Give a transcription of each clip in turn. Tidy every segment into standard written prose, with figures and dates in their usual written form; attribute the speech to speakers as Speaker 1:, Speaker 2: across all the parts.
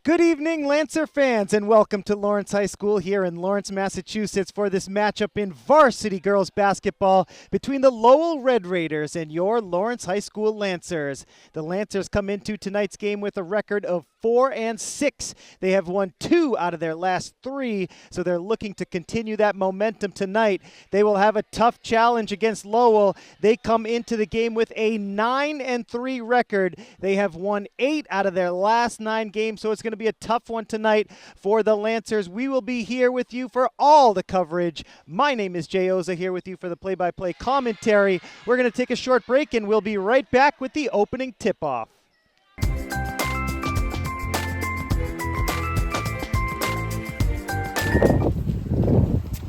Speaker 1: Good evening, Lancer fans, and welcome to Lawrence High School here in Lawrence, Massachusetts for this matchup in Varsity Girls Basketball between the Lowell Red Raiders and your Lawrence High School Lancers. The Lancers come into tonight's game with a record of 4-6. They have won 2 out of their last 3, so they're looking to continue that momentum tonight. They will have a tough challenge against Lowell. They come into the game with a 9-3 record. They have won 8 out of their last 9 games, so it's going to be a tough one tonight for the Lancers. We will be here with you for all the coverage. My name is Jay Oza, here with you for the play-by-play commentary. We're going to take a short break, and we'll be right back with the opening tip-off.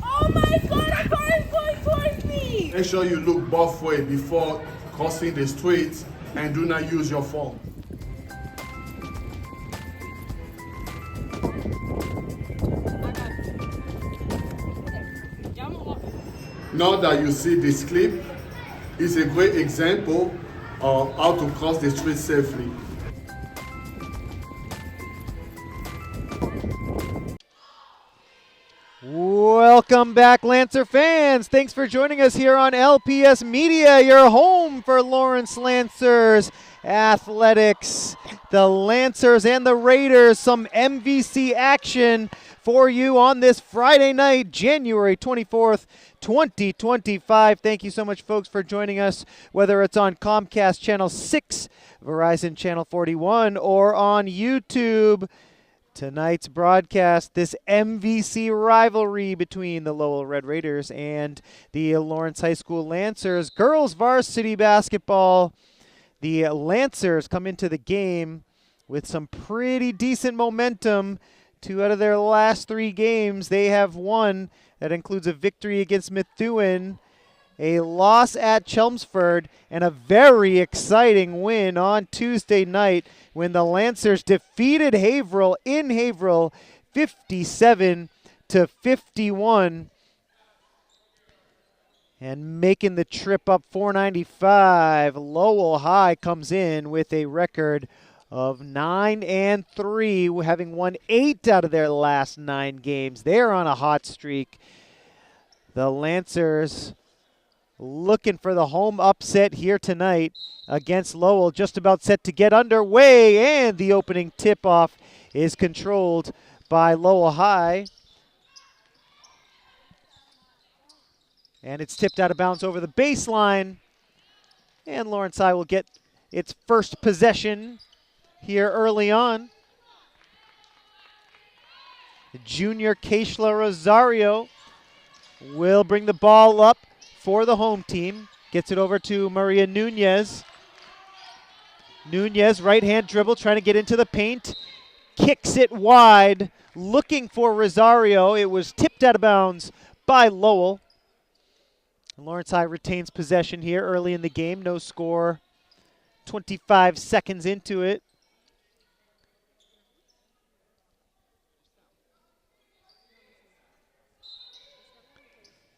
Speaker 2: Oh my God, a car is going towards me!
Speaker 3: Make sure you look both ways before crossing the street and do not use your phone. Now that you see this clip, it's a great example of how to cross the street safely.
Speaker 1: Welcome back, Lancer fans. Thanks for joining us here on LPS Media, your home for Lawrence Lancers athletics. The Lancers and the Raiders, some MVC action for you on this Friday night, January 24th, 2025. Thank you so much, folks, for joining us, whether it's on Comcast Channel 6, Verizon Channel 41, or on YouTube. Tonight's broadcast, this MVC rivalry between the Lowell Red Raiders and the Lawrence High School Lancers. Girls varsity basketball. The Lancers come into the game with some pretty decent momentum. 2 out of their last 3 games they have won. That includes a victory against Methuen, a loss at Chelmsford, and a very exciting win on Tuesday night when the Lancers defeated Haverhill in Haverhill 57-51. And making the trip up 495, Lowell High comes in with a record of 9-3, having won 8 out of their last 9 games. They're on a hot streak. The Lancers looking for the home upset here tonight against Lowell, just about set to get underway, and the opening tip-off is controlled by Lowell High. And it's tipped out of bounds over the baseline, and Lawrence High will get its first possession here early on. Junior Keishla Rosario will bring the ball up for the home team. Gets it over to Maria Nunez. Nunez, right-hand dribble, trying to get into the paint. Kicks it wide, looking for Rosario. It was tipped out of bounds by Lowell. Lawrence High retains possession here early in the game. No score, 25 seconds into it.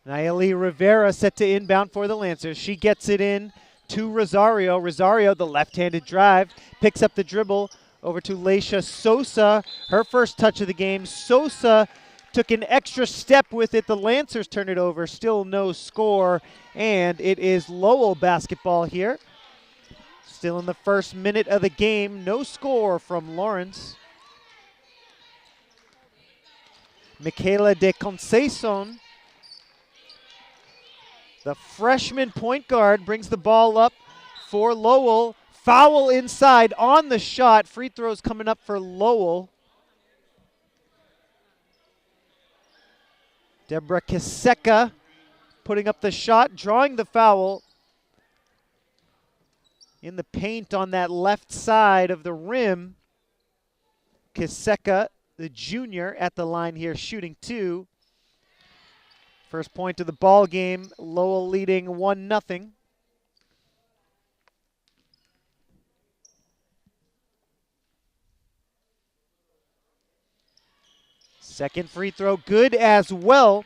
Speaker 1: Nayeli Rivera set to inbound for the Lancers. She gets it in to Rosario. Rosario, the left-handed drive, picks up the dribble over to Leisha Sosa. Her first touch of the game. Sosa took an extra step with it. The Lancers turn it over. Still no score, and it is Lowell basketball here. Still in the first minute of the game. No score from Lawrence. Michaela de Conceição, the freshman point guard, brings the ball up for Lowell. Foul inside on the shot. Free throws coming up for Lowell. Deborah Kiseka putting up the shot, drawing the foul in the paint on that left side of the rim. Kiseka, the junior, at the line here, shooting 2. First point of the ball game, Lowell leading 1-0. Second free throw good as well.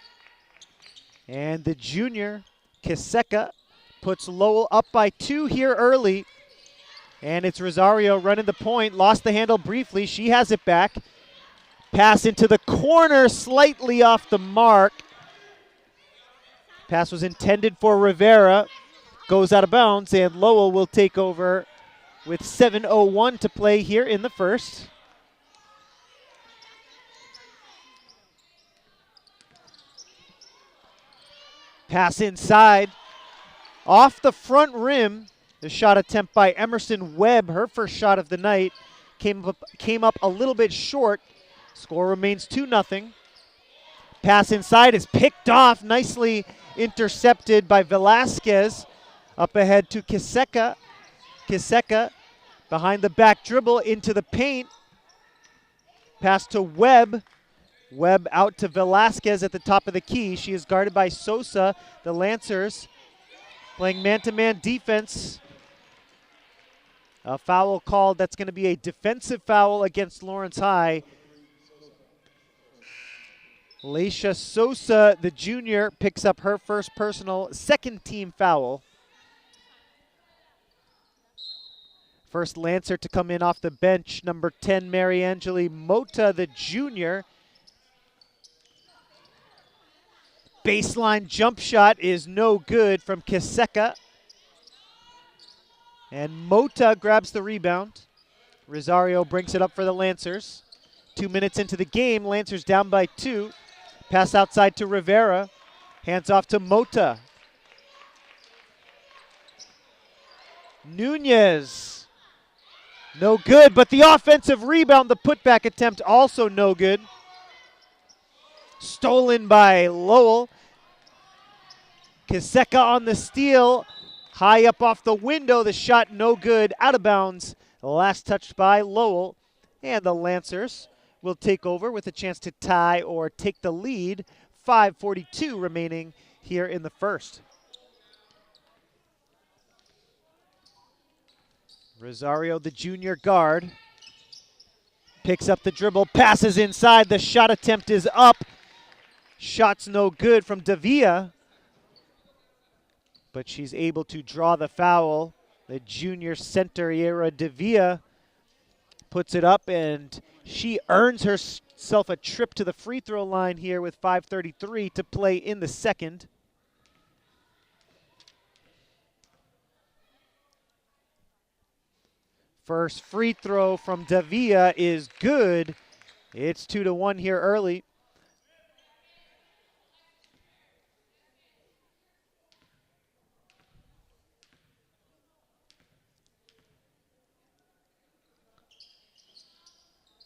Speaker 1: And the junior, Kiseka, puts Lowell up by 2 here early. And it's Rosario running the point, lost the handle briefly. She has it back. Pass into the corner, slightly off the mark. Pass was intended for Rivera. Goes out of bounds, and Lowell will take over with 7:01 to play here in the first. Pass inside. Off the front rim. The shot attempt by Emerson Webb, her first shot of the night, came up a little bit short. Score remains 2-0. Pass inside is picked off, nicely intercepted by Velasquez. Up ahead to Kiseka. Kiseka behind the back dribble into the paint. Pass to Webb. Webb out to Velasquez at the top of the key. She is guarded by Sosa. The Lancers playing man-to-man defense. A foul called. That's going to be a defensive foul against Lawrence High. Laisha Sosa, the junior, picks up her first personal second-team foul. First Lancer to come in off the bench, number 10, Mariangeli Mota, the junior. Baseline jump shot is no good from Kiseka. And Mota grabs the rebound. Rosario brings it up for the Lancers. 2 minutes into the game, Lancers down by 2. Pass outside to Rivera. Hands off to Mota. Nunez. No good, but the offensive rebound, the putback attempt, also no good. Stolen by Lowell. Kiseka on the steal. High up off the window, the shot no good, out of bounds. Last touched by Lowell. And the Lancers will take over with a chance to tie or take the lead. 5:42 remaining here in the first. Rosario, the junior guard, picks up the dribble, passes inside. The shot attempt is up. Shot's no good from Davia, but she's able to draw the foul. The junior center, Yera Davia, puts it up, and she earns herself a trip to the free throw line here with 5:33 to play in the second. First free throw from Davia is good. It's 2-1 here early.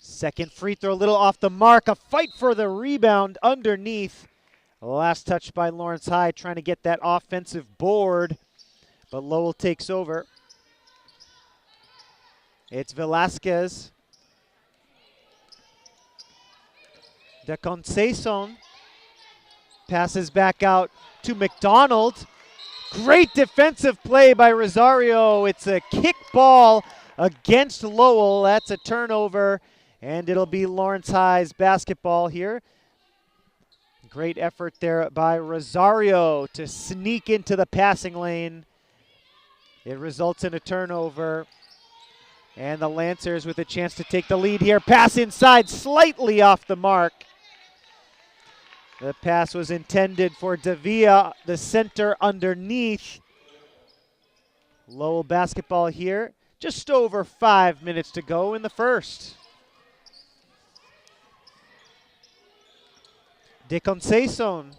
Speaker 1: Second free throw, a little off the mark. A fight for the rebound underneath. Last touch by Lawrence High, trying to get that offensive board, but Lowell takes over. It's Velasquez. De Conceição passes back out to McDonald. Great defensive play by Rosario. It's a kick ball against Lowell. That's a turnover, and it'll be Lawrence High's basketball here. Great effort there by Rosario to sneak into the passing lane. It results in a turnover. And the Lancers with a chance to take the lead here. Pass inside, slightly off the mark. The pass was intended for Davia, the center underneath. Lowell basketball here. Just over 5 minutes to go in the first. De Conceição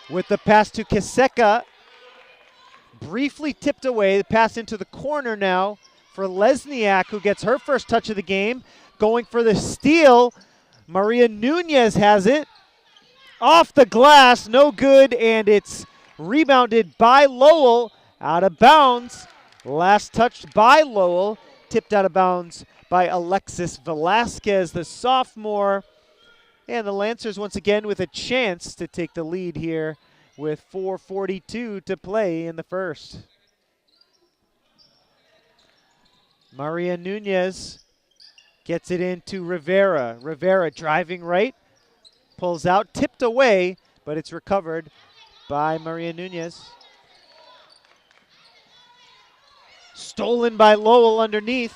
Speaker 1: with the pass to Kiseka. Briefly tipped away. The pass into the corner now for Lesniak, who gets her first touch of the game. Going for the steal. Maria Nunez has it. Off the glass, no good, and it's rebounded by Lowell. Out of bounds. Last touch by Lowell. Tipped out of bounds by Alexis Velasquez, the sophomore. And the Lancers once again with a chance to take the lead here with 4:42 to play in the first. Maria Nunez gets it into Rivera. Rivera driving right, pulls out, tipped away, but it's recovered by Maria Nunez. Stolen by Lowell underneath.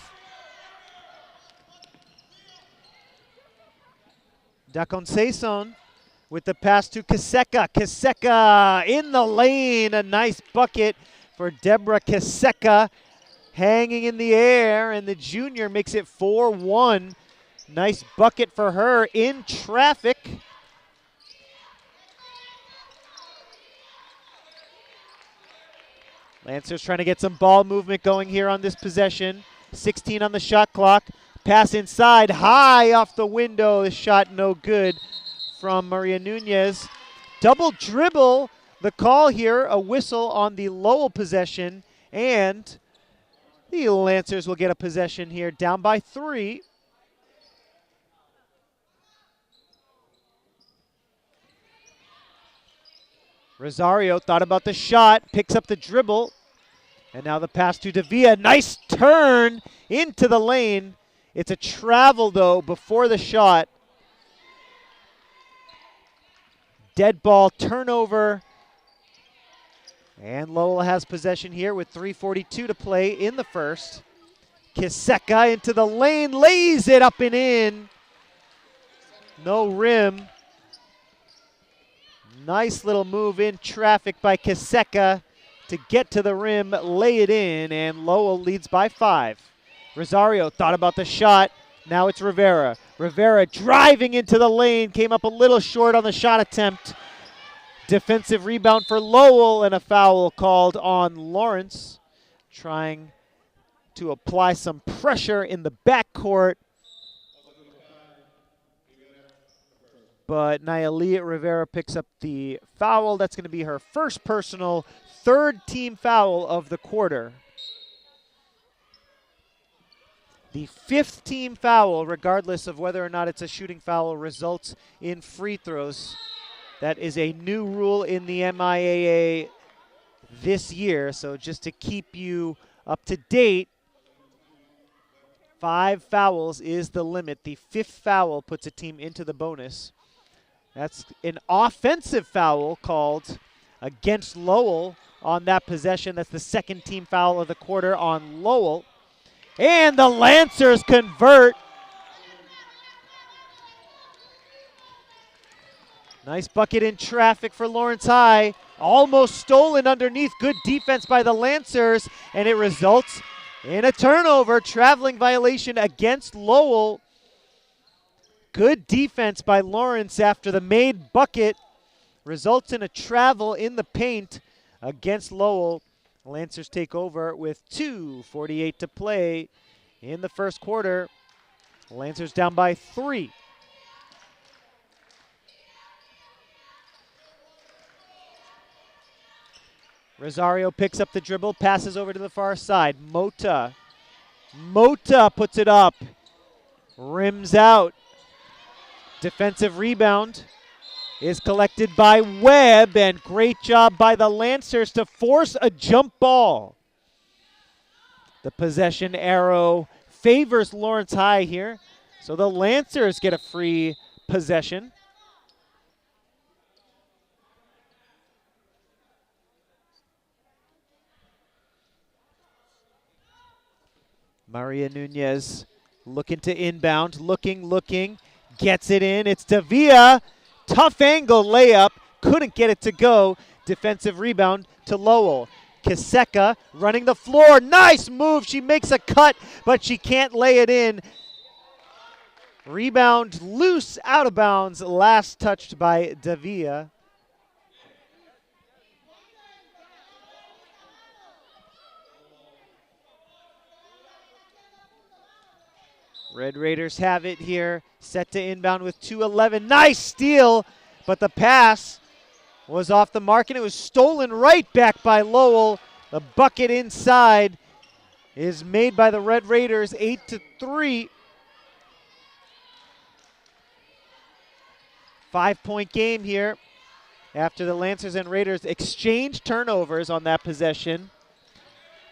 Speaker 1: Da Conceição with the pass to Kiseka. Kiseka in the lane. A nice bucket for Deborah Kiseka. Hanging in the air, and the junior makes it 4-1. Nice bucket for her in traffic. Lancers trying to get some ball movement going here on this possession. 16 on the shot clock. Pass inside, high off the window. The shot no good from Maria Nunez. Double dribble, the call here, a whistle on the Lowell possession, and the Lancers will get a possession here, down by 3. Rosario thought about the shot, picks up the dribble, and now the pass to Davia. Nice turn into the lane. It's a travel, though, before the shot. Dead ball turnover. And Lowell has possession here with 3:42 to play in the first. Kiseka into the lane, lays it up and in. No rim. Nice little move in traffic by Kiseka to get to the rim, lay it in, and Lowell leads by 5. Rosario thought about the shot. Now it's Rivera. Rivera driving into the lane, came up a little short on the shot attempt. Defensive rebound for Lowell, and a foul called on Lawrence, trying to apply some pressure in the backcourt. But Nayeli Rivera picks up the foul. That's going to be her first personal, third team foul of the quarter. The 5th team foul, regardless of whether or not it's a shooting foul, results in free throws. That is a new rule in the MIAA this year. So just to keep you up to date, 5 fouls is the limit. The 5th foul puts a team into the bonus. That's an offensive foul called against Lowell on that possession. That's the 2nd team foul of the quarter on Lowell. And the Lancers convert. Nice bucket in traffic for Lawrence High. Almost stolen underneath. Good defense by the Lancers. And it results in a turnover. Traveling violation against Lowell. Good defense by Lawrence after the made bucket. Results in a travel in the paint against Lowell. Lancers take over with 2:48 to play in the first quarter. Lancers down by 3. Rosario picks up the dribble, passes over to the far side. Mota puts it up, rims out. Defensive rebound is collected by Webb, and great job by the Lancers to force a jump ball. The possession arrow favors Lawrence High here, so the Lancers get a free possession. Maria Nunez looking to inbound, looking, gets it in. It's Davia. Tough angle layup. Couldn't get it to go. Defensive rebound to Lowell. Kiseka running the floor. Nice move. She makes a cut, but she can't lay it in. Rebound loose, out of bounds. Last touched by Davia. Red Raiders have it here, set to inbound with 2:11. Nice steal, but the pass was off the mark, and it was stolen right back by Lowell. The bucket inside is made by the Red Raiders, 8-3. 5-point game here after the Lancers and Raiders exchange turnovers on that possession.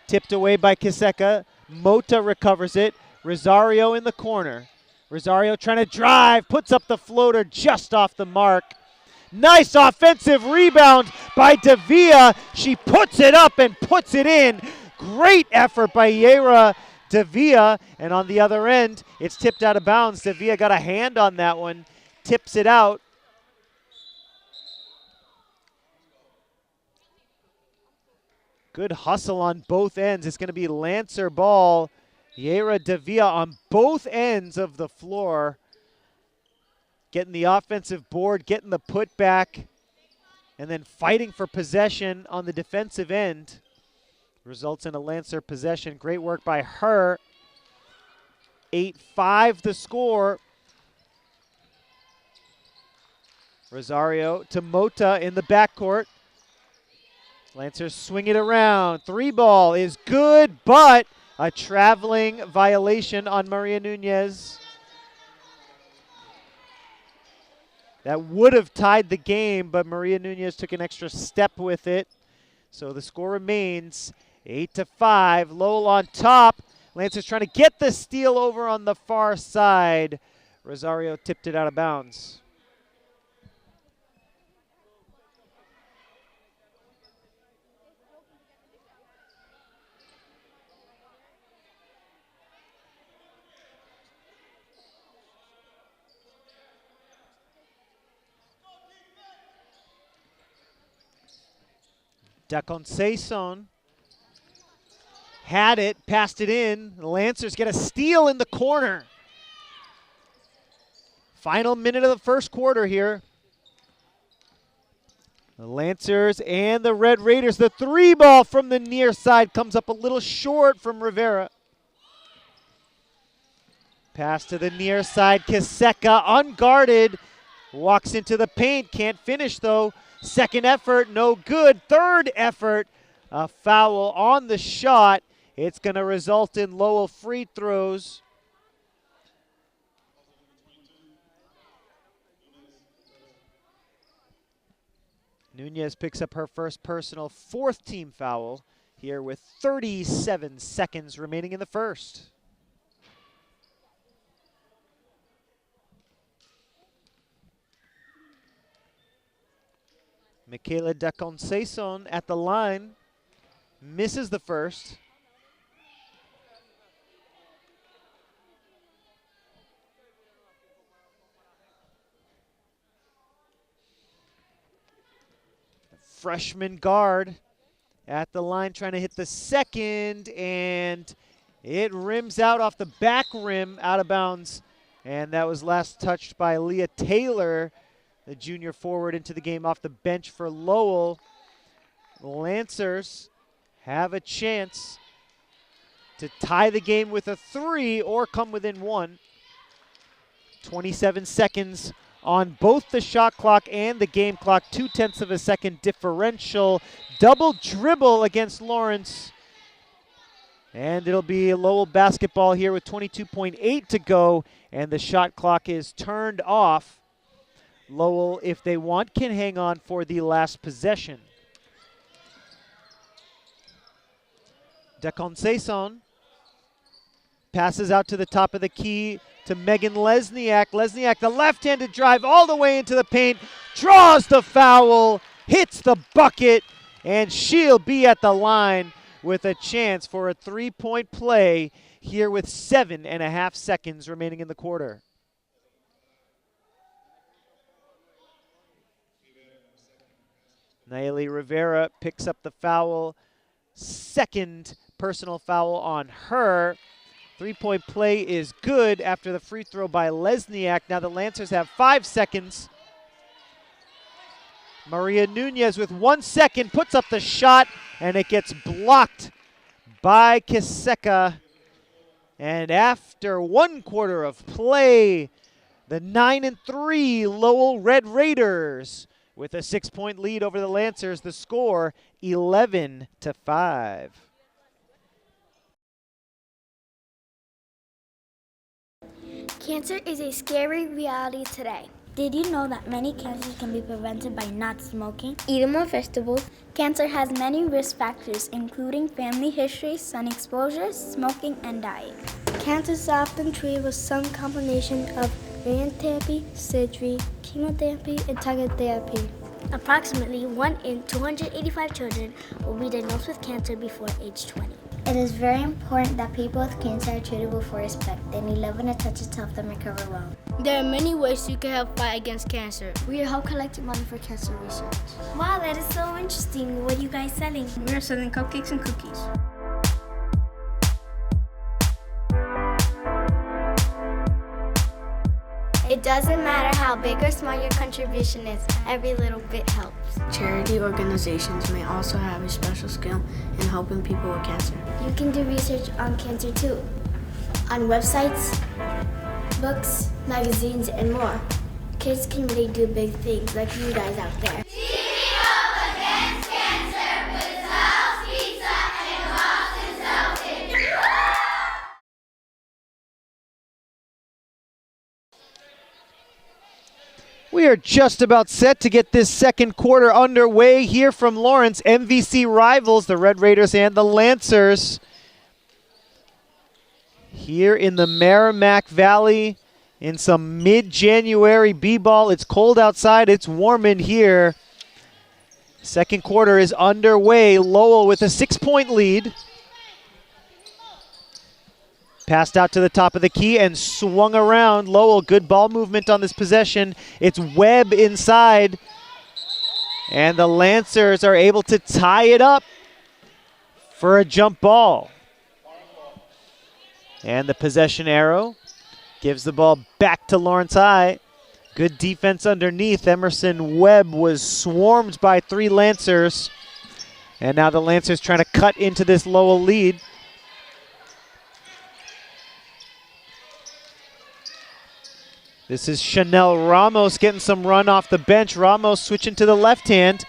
Speaker 1: Tipped away by Kiseka. Mota recovers it. Rosario in the corner. Rosario trying to drive, puts up the floater just off the mark. Nice offensive rebound by Davia. She puts it up and puts it in. Great effort by Yera Davia, and on the other end, it's tipped out of bounds. Davia got a hand on that one, tips it out. Good hustle on both ends. It's going to be Lancer ball. Yera Davia on both ends of the floor, getting the offensive board, getting the putback, and then fighting for possession on the defensive end. Results in a Lancer possession. Great work by her. 8-5 the score. Rosario to Mota in the backcourt. Lancers swing it around. 3-ball is good, but a traveling violation on Maria Nunez. That would have tied the game, but Maria Nunez took an extra step with it. So the score remains 8-5. Lowell on top. Lancers trying to get the steal over on the far side. Rosario tipped it out of bounds. Da Conceição had it, passed it in. The Lancers get a steal in the corner. Final minute of the first quarter here. The Lancers and the Red Raiders. The 3-ball from the near side comes up a little short from Rivera. Pass to the near side. Kiseka unguarded. Walks into the paint. Can't finish though. Second effort, no good. Third effort, a foul on the shot. It's going to result in Lowell free throws. Nunez picks up her first personal, fourth team foul here with 37 seconds remaining in the first. Michaela Da Conceição at the line, misses the first. Freshman guard at the line trying to hit the second, and it rims out off the back rim, out of bounds. And that was last touched by Leah Taylor, the junior forward, into the game off the bench for Lowell. The Lancers have a chance to tie the game with a 3 or come within 1. 27 seconds on both the shot clock and the game clock. 0.2 of a second differential. Double dribble against Lawrence. And it'll be Lowell basketball here with 22.8 to go, and the shot clock is turned off. Lowell, if they want, can hang on for the last possession. Da Conceição passes out to the top of the key to Megan Lesniak. Lesniak, the left-handed drive all the way into the paint, draws the foul, hits the bucket, and she'll be at the line with a chance for a 3-point play here with 7.5 seconds remaining in the quarter. Nayeli Rivera picks up the foul. Second personal foul on her. 3-point play is good after the free throw by Lesniak. Now the Lancers have 5 seconds. Maria Nunez with 1 second puts up the shot, and it gets blocked by Kiseka. And after 1 quarter of play, the 9-3 Lowell Red Raiders with a 6-point lead over the Lancers. The score 11-5.
Speaker 4: Cancer is a scary reality today. Did you know that many cancers can be prevented by not smoking? Eating more vegetables. Cancer has many risk factors, including family history, sun exposure, smoking, and diet. Cancer is often treated with some combination of radiotherapy, surgery, chemotherapy, and targeted therapy. Approximately 1 in 285 children will be diagnosed with cancer before age 20. It is very important that people with cancer are treated with respect. They need love and attention to help them recover well.
Speaker 2: There are many ways you can help fight against cancer.
Speaker 4: We are help collecting money for cancer research. Wow, that is so interesting. What are you guys selling?
Speaker 2: We are selling cupcakes and cookies.
Speaker 4: It doesn't matter how big or small your contribution is, every little bit helps.
Speaker 5: Charity organizations may also have a special skill in helping people with cancer.
Speaker 4: You can do research on cancer too, on websites, books, magazines, and more. Kids can really do big things like you guys out there.
Speaker 1: We are just about set to get this second quarter underway here from Lawrence. MVC rivals, the Red Raiders and the Lancers. Here in the Merrimack Valley in some mid-January b-ball. It's cold outside, it's warm in here. Second quarter is underway. Lowell with a 6-point lead. Passed out to the top of the key and swung around. Lowell, good ball movement on this possession. It's Webb inside. And the Lancers are able to tie it up for a jump ball. And the possession arrow gives the ball back to Lawrence High. Good defense underneath. Emerson Webb was swarmed by 3 Lancers. And now the Lancers trying to cut into this Lowell lead. This is Chanel Ramos getting some run off the bench. Ramos switching to the left hand.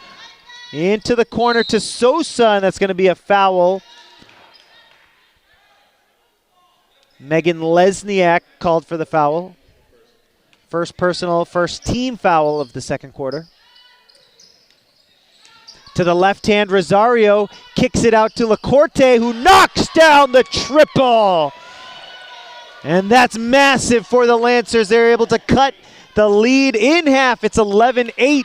Speaker 1: Into the corner to Sosa, and that's going to be a foul. Megan Lesniak called for the foul. First personal, first team foul of the second quarter. To the left hand, Rosario kicks it out to LaCourte, who knocks down the triple. And that's massive for the Lancers. They're able to cut the lead in half. It's 11-8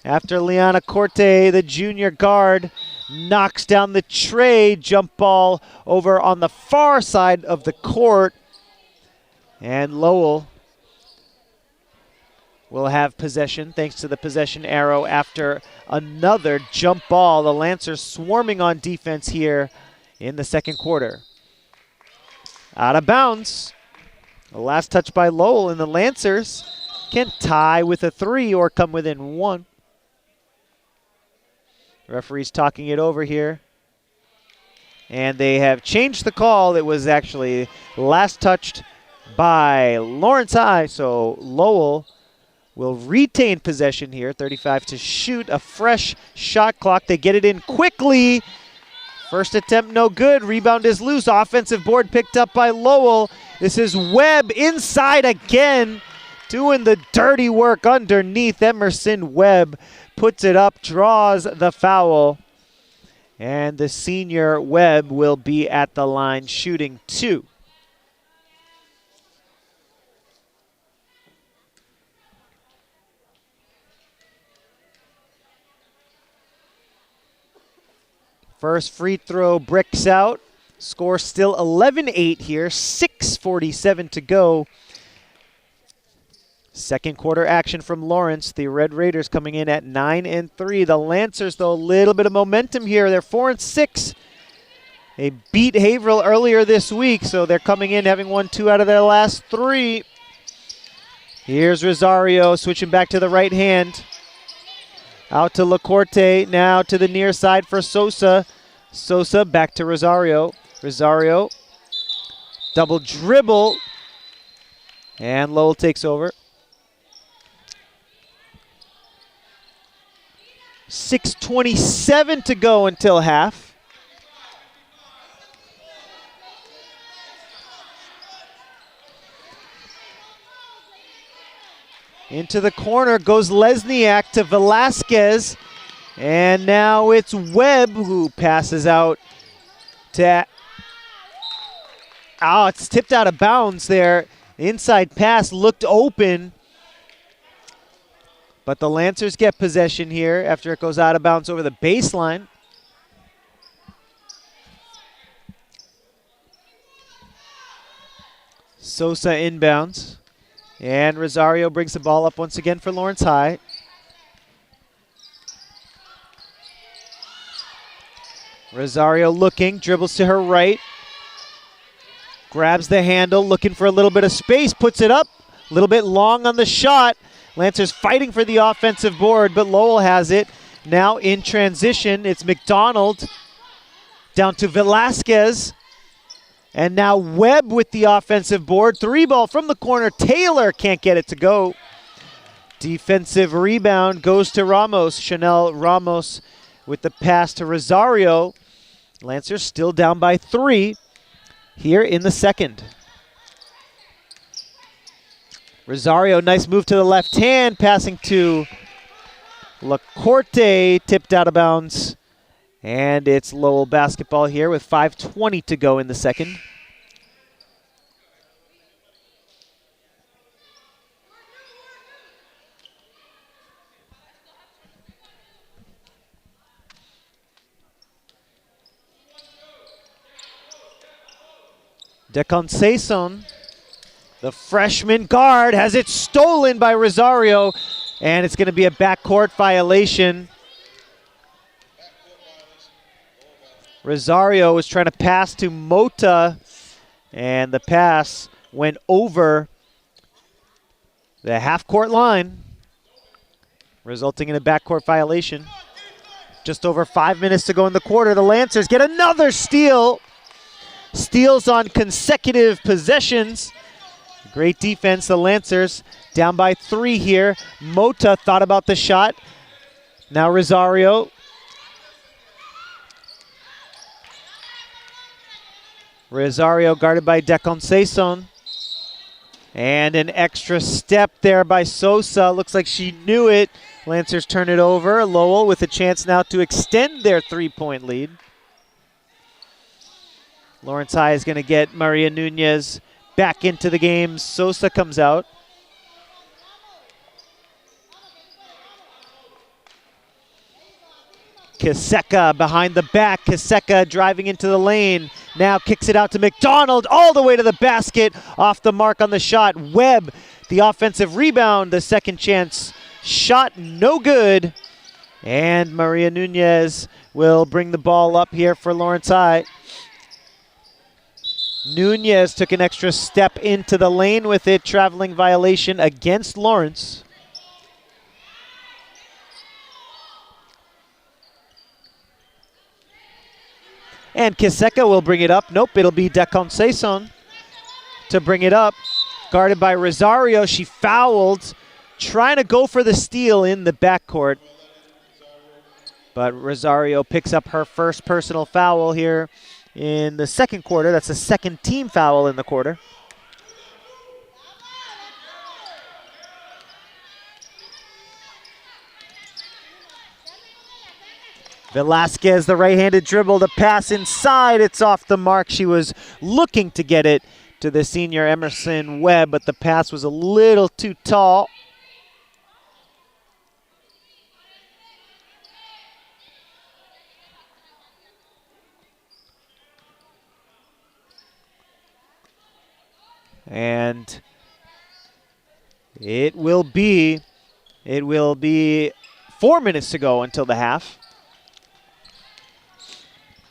Speaker 1: after Liana Corte, the junior guard, knocks down the tray jump ball over on the far side of the court. And Lowell will have possession thanks to the possession arrow after another jump ball. The Lancers swarming on defense here in the second quarter. Out of bounds. The last touch by Lowell, and the Lancers can tie with a 3 or come within 1. The referee's talking it over here. And they have changed the call. It was actually last touched by Lawrence High, so Lowell will retain possession here. 35 to shoot, a fresh shot clock. They get it in quickly. First attempt no good. Rebound is loose. Offensive board picked up by Lowell. This is Webb inside again, doing the dirty work underneath. Emerson Webb puts it up, draws the foul. And the senior Webb will be at the line shooting 2. First free throw bricks out. Score still 11-8 here. 6:47 to go. Second quarter action from Lawrence. The Red Raiders coming in at 9-3. The Lancers, though, a little bit of momentum here. They're 4-6. They beat Haverhill earlier this week, so they're coming in having won 2 out of their last 3. Here's Rosario switching back to the right hand. Out to LaCourte, now to the near side for Sosa. Sosa back to Rosario. Rosario, double dribble. And Lowell takes over. 6:27 to go until half. Into the corner goes Lesniak to Velasquez. And now it's Webb who passes out to... Oh, it's tipped out of bounds there. Inside pass looked open. But the Lancers get possession here after it goes out of bounds over the baseline. Sosa inbounds. And Rosario brings the ball up once again for Lawrence High. Rosario looking, dribbles to her right. Grabs the handle, looking for a little bit of space, puts it up. A little bit long on the shot. Lancers fighting for the offensive board, but Lowell has it. Now in transition, it's McDonald down to Velasquez. And now Webb with the offensive board. 3-ball from the corner. Taylor can't get it to go. Defensive rebound goes to Ramos. Chanel Ramos with the pass to Rosario. Lancers still down by 3 here in the second. Rosario, nice move to the left hand, passing to Lacorte, tipped out of bounds. And it's Lowell basketball here with 5:20 to go in the second. Deconceição, the freshman guard, has it stolen by Rosario, and it's going to be a backcourt violation. Rosario was trying to pass to Mota, and the pass went over the half-court line, resulting in a backcourt violation. Just over 5 minutes to go in the quarter. The Lancers get another steal. Steals on consecutive possessions. Great defense, the Lancers down by 3 here. Mota thought about the shot. Now Rosario. Rosario guarded by Deconceição. And an extra step there by Sosa. Looks like she knew it. Lancers turn it over. Lowell with a chance now to extend their 3-point lead. Lawrence High is going to get Maria Nunez back into the game. Sosa comes out. Kiseka behind the back. Kiseka driving into the lane. Now kicks it out to McDonald all the way to the basket. Off the mark on the shot. Webb, the offensive rebound. The second chance shot, no good. And Maria Nunez will bring the ball up here for Lawrence High. Nunez took an extra step into the lane with it. Traveling violation against Lawrence. And Kiseka will bring it up. Nope, it'll be Deconceição to bring it up. Guarded by Rosario. She fouled, trying to go for the steal in the backcourt. But Rosario picks up her first personal foul here in the second quarter. That's the second team foul in the quarter. Velasquez, the right-handed dribble, the pass inside. It's off the mark. She was looking to get it to the senior Emerson Webb, but the pass was a little too tall. And it will be 4 minutes to go until the half.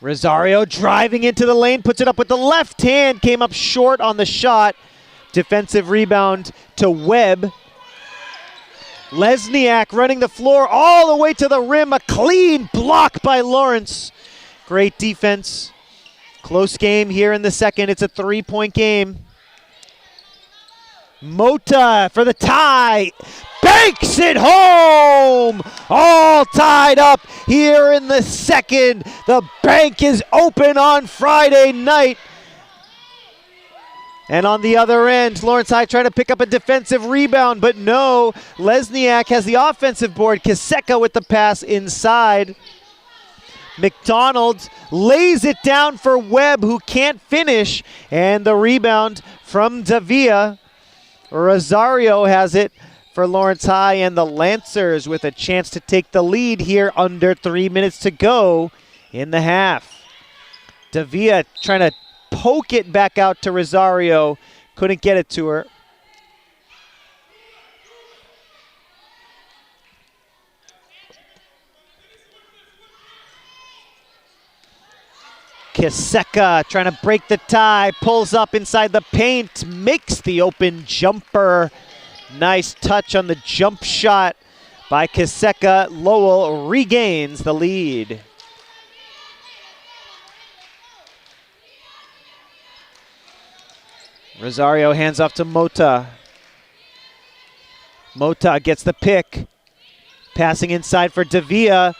Speaker 1: Rosario driving into the lane, puts it up with the left hand, came up short on the shot. Defensive rebound to Webb. Lesniak running the floor all the way to the rim. A clean block by Lawrence. Great defense. Close game here in the second. It's a 3-point game. Mota for the tie. Banks it home! All tied up here in the second. The bank is open on Friday night. And on the other end, Lawrence High trying to pick up a defensive rebound, but no. Lesniak has the offensive board. Kiseka with the pass inside. McDonald lays it down for Webb, who can't finish. And the rebound from Davia. Rosario has it for Lawrence High, and the Lancers with a chance to take the lead here under 3 minutes to go in the half. Davia trying to poke it back out to Rosario. couldn't get it to her. Kiseka trying to break the tie, pulls up inside the paint, makes the open jumper. Nice touch on the jump shot by Kiseka. Lowell regains the lead. Rosario hands off to Mota. Mota gets the pick. Passing inside for Davia.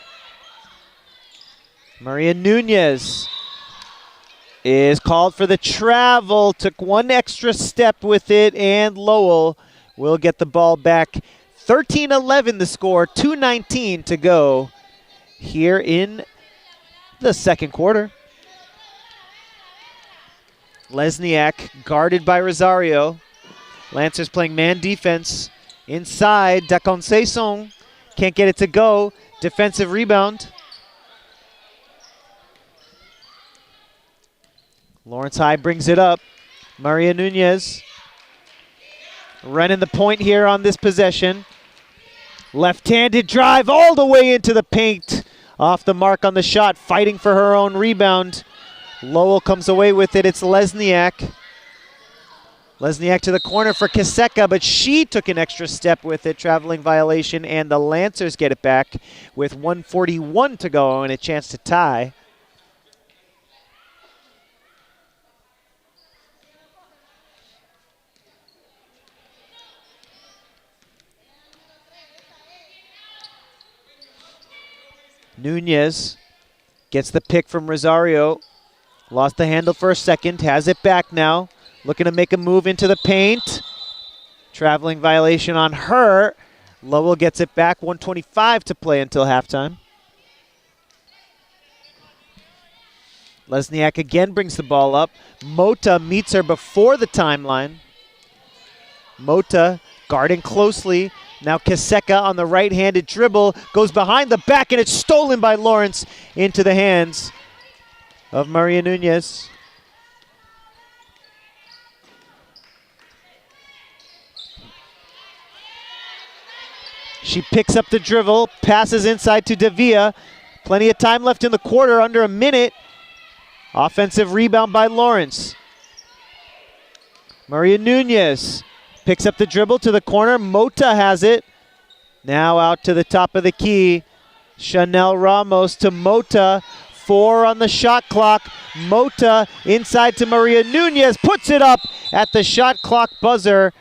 Speaker 1: Maria Nunez is called for the travel. Took one extra step with it, and Lowell will get the ball back. 13-11 the score, 2:19 to go here in the second quarter. Lesniak guarded by Rosario. Lancers playing man defense. Inside, Daconsaison can't get it to go. Defensive rebound. Lawrence High brings it up. Maria Nunez running the point here on this possession. Left-handed drive all the way into the paint. Off the mark on the shot, fighting for her own rebound. Lowell comes away with it. It's Lesniak. Lesniak to the corner for Kiseka, but she took an extra step with it. Traveling violation, and the Lancers get it back with 1:41 to go and a chance to tie. Nunez gets the pick from Rosario. Lost the handle for a second, has it back now. Looking to make a move into the paint. Traveling violation on her. Lowell gets it back, 1:25 to play until halftime. Lesniak again brings the ball up. Mota meets her before the timeline. Mota guarding closely. Now Kiseka on the right-handed dribble, goes behind the back, and it's stolen by Lawrence into the hands of Maria Nunez. She picks up the dribble, passes inside to Davia. Plenty of time left in the quarter, under a minute. Offensive rebound by Lawrence. Maria Nunez picks up the dribble to the corner. Mota has it. Now out to the top of the key. Chanel Ramos to Mota. 4 on the shot clock. Mota inside to Maria Nunez. Puts it up at the shot clock buzzer.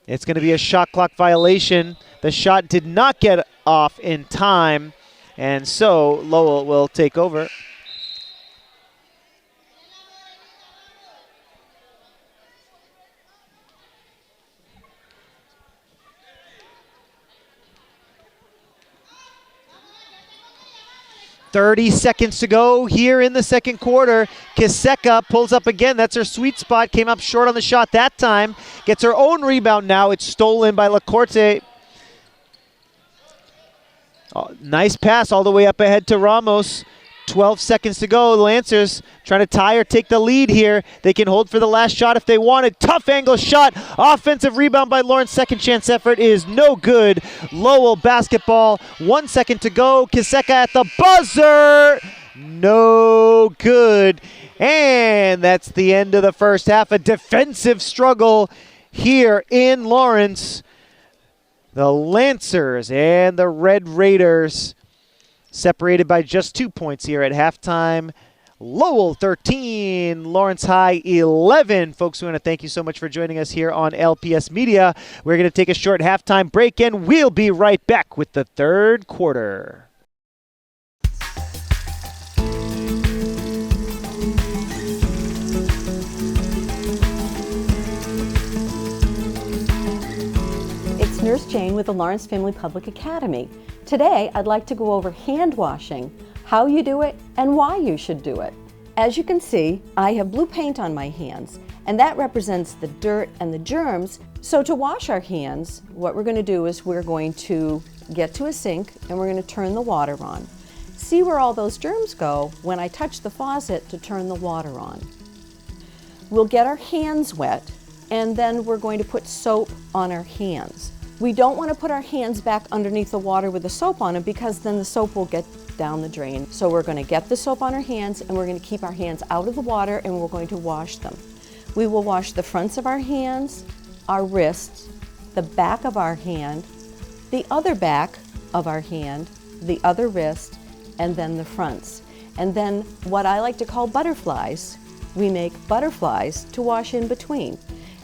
Speaker 1: It's going to be a shot clock violation. The shot did not get off in time, and so Lowell will take over. .30 seconds to go here in the second quarter. Kiseka pulls up again. That's her sweet spot. Came up short on the shot that time. Gets her own rebound now. It's stolen by Lacorte. Nice pass all the way up ahead to Ramos. 12 seconds to go. The Lancers trying to tie or take the lead here. They can hold for the last shot if they wanted. Tough angle shot. Offensive rebound by Lawrence. Second chance effort is no good. Lowell basketball. 1 second to go. Kiseka at the buzzer. No good. And that's the end of the first half. A defensive struggle here in Lawrence. The Lancers and the Red Raiders separated by just 2 points here at halftime. Lowell 13, Lawrence High 11. Folks, we want to thank you so much for joining us here on LPS Media. We're going to take a short halftime break, and we'll be right back with the third quarter.
Speaker 6: It's Nurse Jane with the Lawrence Family Public Academy. Today, I'd like to go over hand washing, how you do it, and why you should do it. As you can see, I have blue paint on my hands, and that represents the dirt and the germs. So to wash our hands, what we're going to do is we're going to get to a sink and we're going to turn the water on. See where all those germs go when I touch the faucet to turn the water on. We'll get our hands wet and then we're going to put soap on our hands. We don't want to put our hands back underneath the water with the soap on them because then the soap will get down the drain. So we're going to get the soap on our hands and we're going to keep our hands out of the water and we're going to wash them. We will wash the fronts of our hands, our wrists, the back of our hand, the other back of our hand, the other wrist, and then the fronts. And then what I like to call butterflies, we make butterflies to wash in between.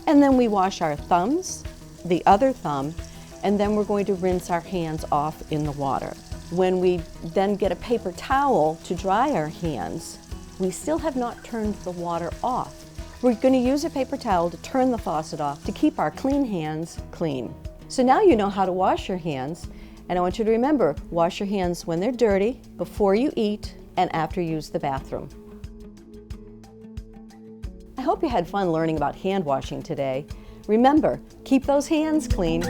Speaker 6: And then we wash our thumbs, the other thumb, and then we're going to rinse our hands off in the water. When we then get a paper towel to dry our hands, we still have not turned the water off. We're going to use a paper towel to turn the faucet off to keep our clean hands clean. So now you know how to wash your hands, and I want you to remember, wash your hands when they're dirty, before you eat, and after you use the bathroom. I hope you had fun learning about hand washing today. Remember, keep those hands clean.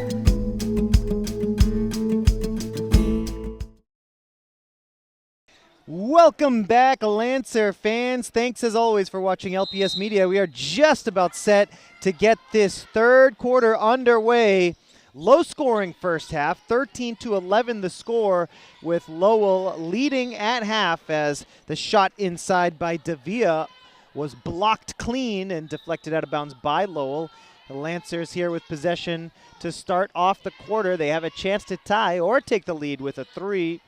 Speaker 1: Welcome back, Lancer fans. Thanks as always for watching LPS Media. We are just about set to get this third quarter underway. Low scoring first half, 13-11 the score, with Lowell leading at half as the shot inside by Davia was blocked clean and deflected out of bounds by Lowell. The Lancers here with possession to start off the quarter. They have a chance to tie or take the lead with a three.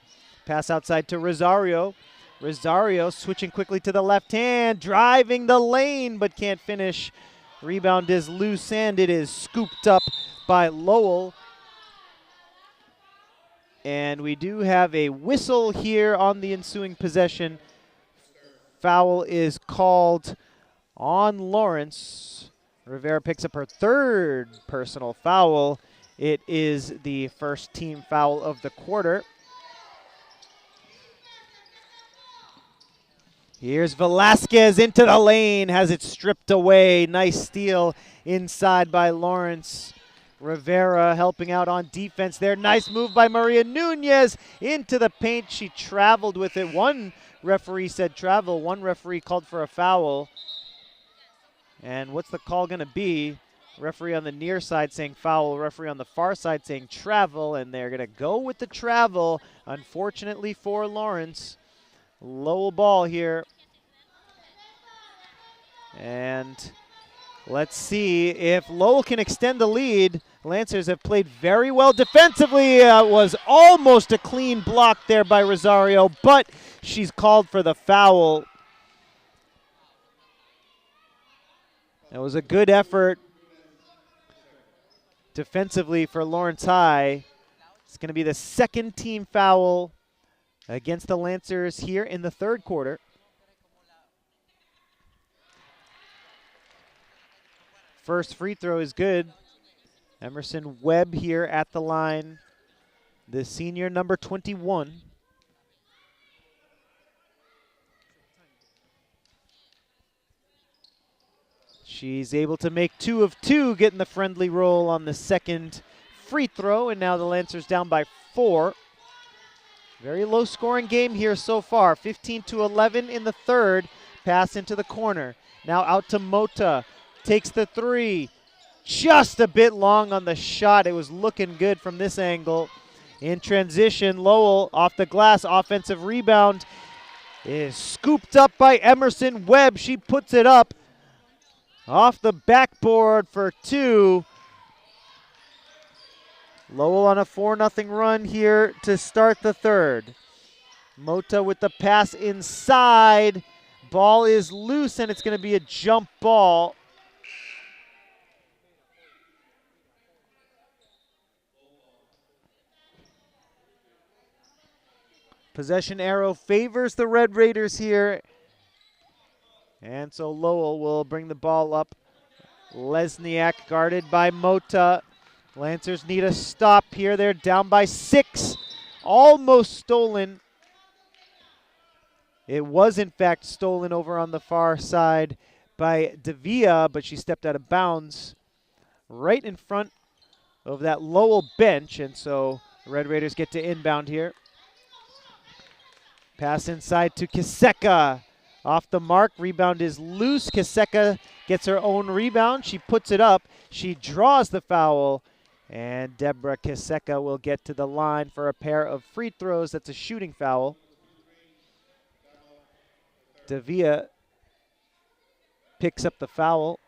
Speaker 1: Pass outside to Rosario. Rosario switching quickly to the left hand, driving the lane but can't finish. Rebound is loose and it is scooped up by Lowell. And we do have a whistle here on the ensuing possession. Foul is called on Lawrence. Rivera picks up her third personal foul. It is the first team foul of the quarter. Here's Velasquez into the lane, has it stripped away. Nice steal inside by Lawrence. Rivera helping out on defense there. Nice move by Maria Nunez into the paint. She traveled with it. One referee said travel. One referee called for a foul. And what's the call going to be? Referee on the near side saying foul. Referee on the far side saying travel. And they're going to go with the travel, unfortunately for Lawrence. Lowell ball here. And let's see if Lowell can extend the lead. Lancers have played very well defensively. Was almost a clean block there by Rosario, but she's called for the foul. It was a good effort defensively for Lawrence High. It's going to be the second team foul against the Lancers here in the third quarter. First free throw is good. Emerson Webb here at the line, the senior number 21. She's able to make 2 of 2, getting the friendly roll on the second free throw, and now the Lancers down by 4. Very low scoring game here so far. 15-11 in the third. Pass into the corner. Now out to Mota. Takes the three. Just a bit long on the shot. It was looking good from this angle. In transition, Lowell off the glass. Offensive rebound is scooped up by Emerson Webb. She puts it up off the backboard for 2. Lowell on a 4-0 run here to start the third. Mota with the pass inside. Ball is loose and it's going to be a jump ball. Possession arrow favors the Red Raiders here. And so Lowell will bring the ball up. Lesniak guarded by Mota. Lancers need a stop here. They're down by 6. Almost stolen. It was, in fact, stolen over on the far side by Davia, but she stepped out of bounds right in front of that Lowell bench. And so the Red Raiders get to inbound here. Pass inside to Kiseka. Off the mark, rebound is loose. Kiseka gets her own rebound. She puts it up. She draws the foul. And Deborah Kiseka will get to the line for a pair of free throws. That's a shooting foul. Davia picks up the foul.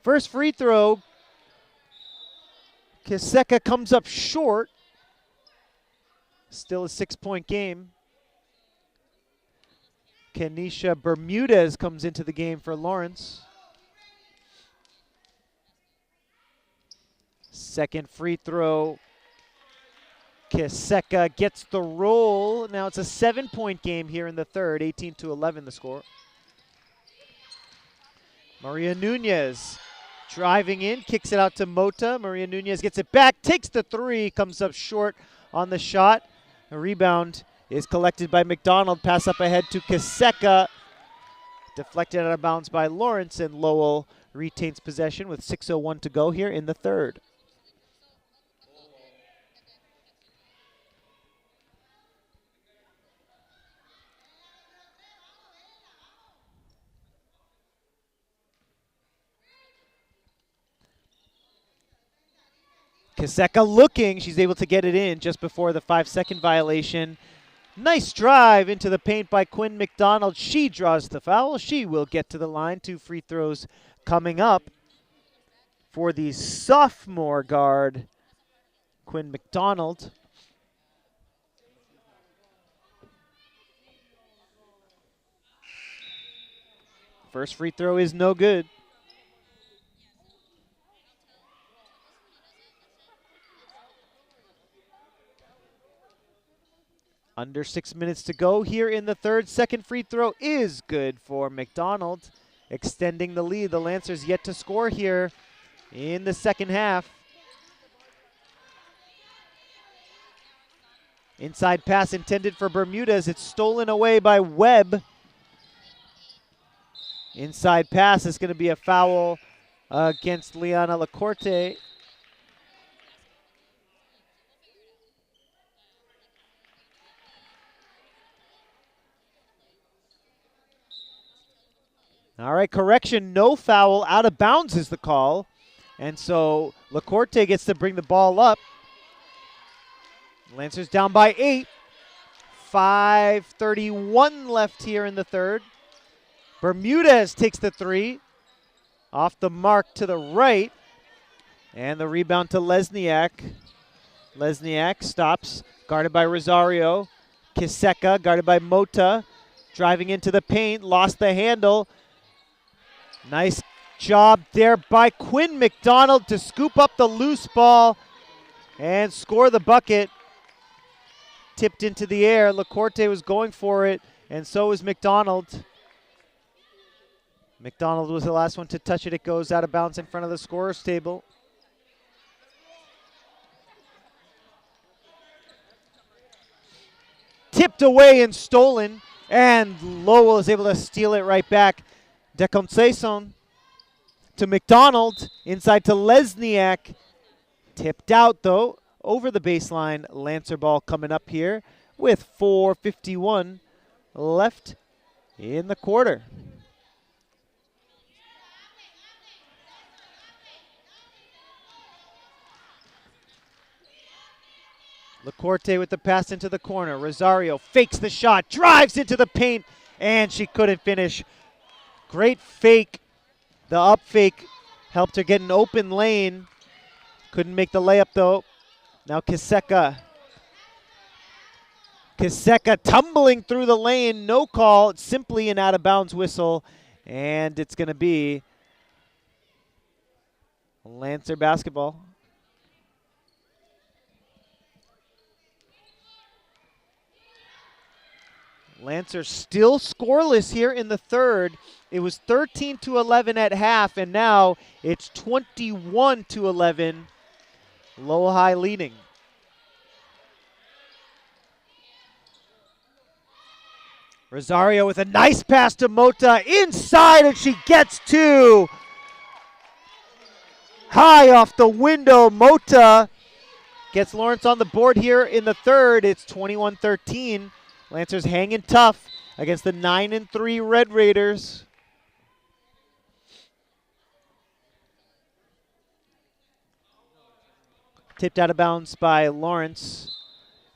Speaker 1: First free throw, Kiseka comes up short. Still a 6-point game. Kenisha Bermudez comes into the game for Lawrence. Second free throw, Kiseka gets the roll. Now it's a 7-point game here in the third, 18-11 the score. Maria Nunez driving in, kicks it out to Mota. Maria Nunez gets it back, takes the three, comes up short on the shot. A rebound is collected by McDonald. Pass up ahead to Kiseka. Deflected out of bounds by Lawrence, and Lowell retains possession with 6:01 to go here in the third. Kiseka looking, she's able to get it in just before the 5-second violation. Nice drive into the paint by Quinn McDonald. She draws the foul. She will get to the line. 2 free throws coming up for the sophomore guard, Quinn McDonald. First free throw is no good. Under 6 minutes to go here in the third. Second free throw is good for McDonald, extending the lead. The Lancers yet to score here in the second half. Inside pass intended for Bermudez. It's stolen away by Webb. Inside pass is going to be a foul against Liana Lacorte. All right, correction, no foul, out of bounds is the call. And so Lacorte gets to bring the ball up. Lancers down by 8. 5:31 left here in the third. Bermudez takes the three. Off the mark to the right. And the rebound to Lesniak. Lesniak stops, guarded by Rosario. Kiseka, guarded by Mota. Driving into the paint, lost the handle. Nice job there by Quinn McDonald to scoop up the loose ball and score the bucket. Tipped into the air. Lacorte was going for it, and so was McDonald. McDonald was the last one to touch it. It goes out of bounds in front of the scorer's table. Tipped away and stolen, and Lowell is able to steal it right back. De Conceição to McDonald, inside to Lesniak. Tipped out, though, over the baseline. Lancer ball coming up here with 4:51 left in the quarter. Lacorte with the pass into the corner. Rosario fakes the shot, drives into the paint, and she couldn't finish. Great fake. The up fake helped her get an open lane. Couldn't make the layup, though. Now Kiseka. Kiseka tumbling through the lane. No call. It's simply an out-of-bounds whistle. And it's going to be Lancer basketball. Lancer still scoreless here in the third. It was 13-11 at half, and now it's 21-11. Lowell High leading. Rosario with a nice pass to Mota inside, and she gets two. High off the window, Mota gets Lawrence on the board here in the third. It's 21-13. Lancers hanging tough against the 9-3 Red Raiders. Tipped out of bounds by Lawrence.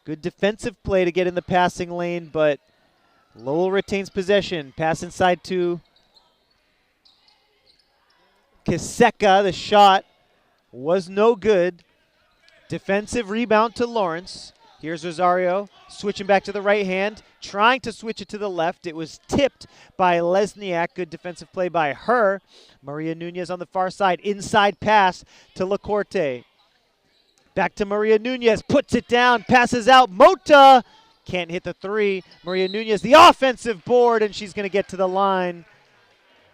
Speaker 1: Good defensive play to get in the passing lane, but Lowell retains possession. Pass inside to Kiseka. The shot was no good. Defensive rebound to Lawrence. Here's Rosario switching back to the right hand, trying to switch it to the left. It was tipped by Lesniak. Good defensive play by her. Maria Nunez on the far side. Inside pass to LaCourte. Back to Maria Nunez. Puts it down. Passes out. Mota can't hit the three. Maria Nunez, the offensive board, and she's going to get to the line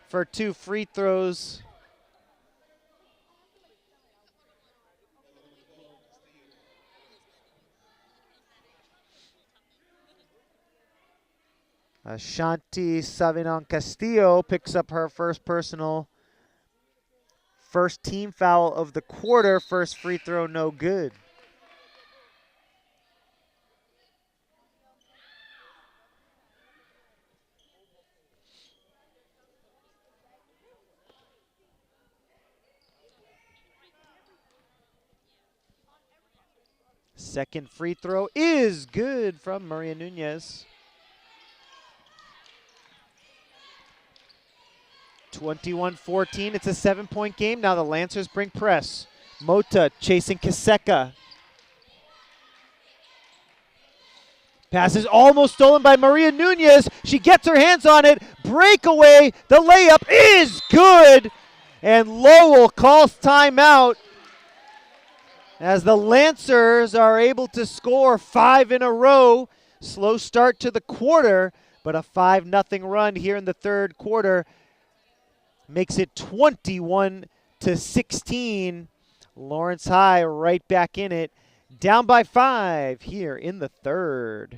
Speaker 1: for 2 free throws. Ashanti Savinon Castillo picks up her first personal. First team foul of the quarter. First free throw, no good. Second free throw is good from Maria Nunez. 21-14, it's a 7-point game. Now the Lancers bring press. Mota chasing Kiseka. Pass is almost stolen by Maria Nunez. She gets her hands on it. Breakaway. The layup is good. And Lowell calls timeout as the Lancers are able to score 5 in a row. Slow start to the quarter, but a 5-0 run here in the third quarter makes it 21-16. Lawrence High right back in it. Down by 5 here in the third.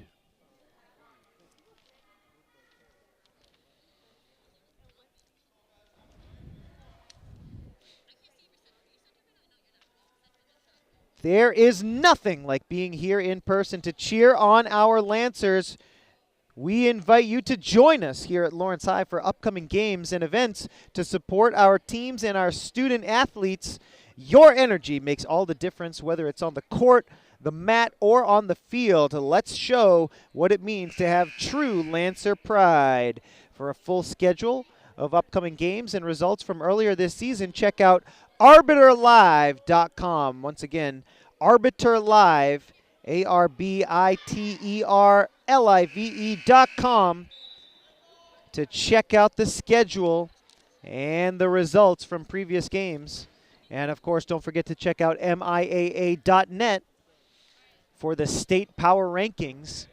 Speaker 1: There is nothing like being here in person to cheer on our Lancers. We invite you to join us here at Lawrence High for upcoming games and events to support our teams and our student athletes. Your energy makes all the difference, whether it's on the court, the mat, or on the field. Let's show what it means to have true Lancer pride. For a full schedule of upcoming games and results from earlier this season, check out arbiterlive.com. Once again, Arbiter Live, ARBITERLIVE.com, to check out the schedule and the results from previous games. And of course, don't forget to check out MIAA.net for the state power rankings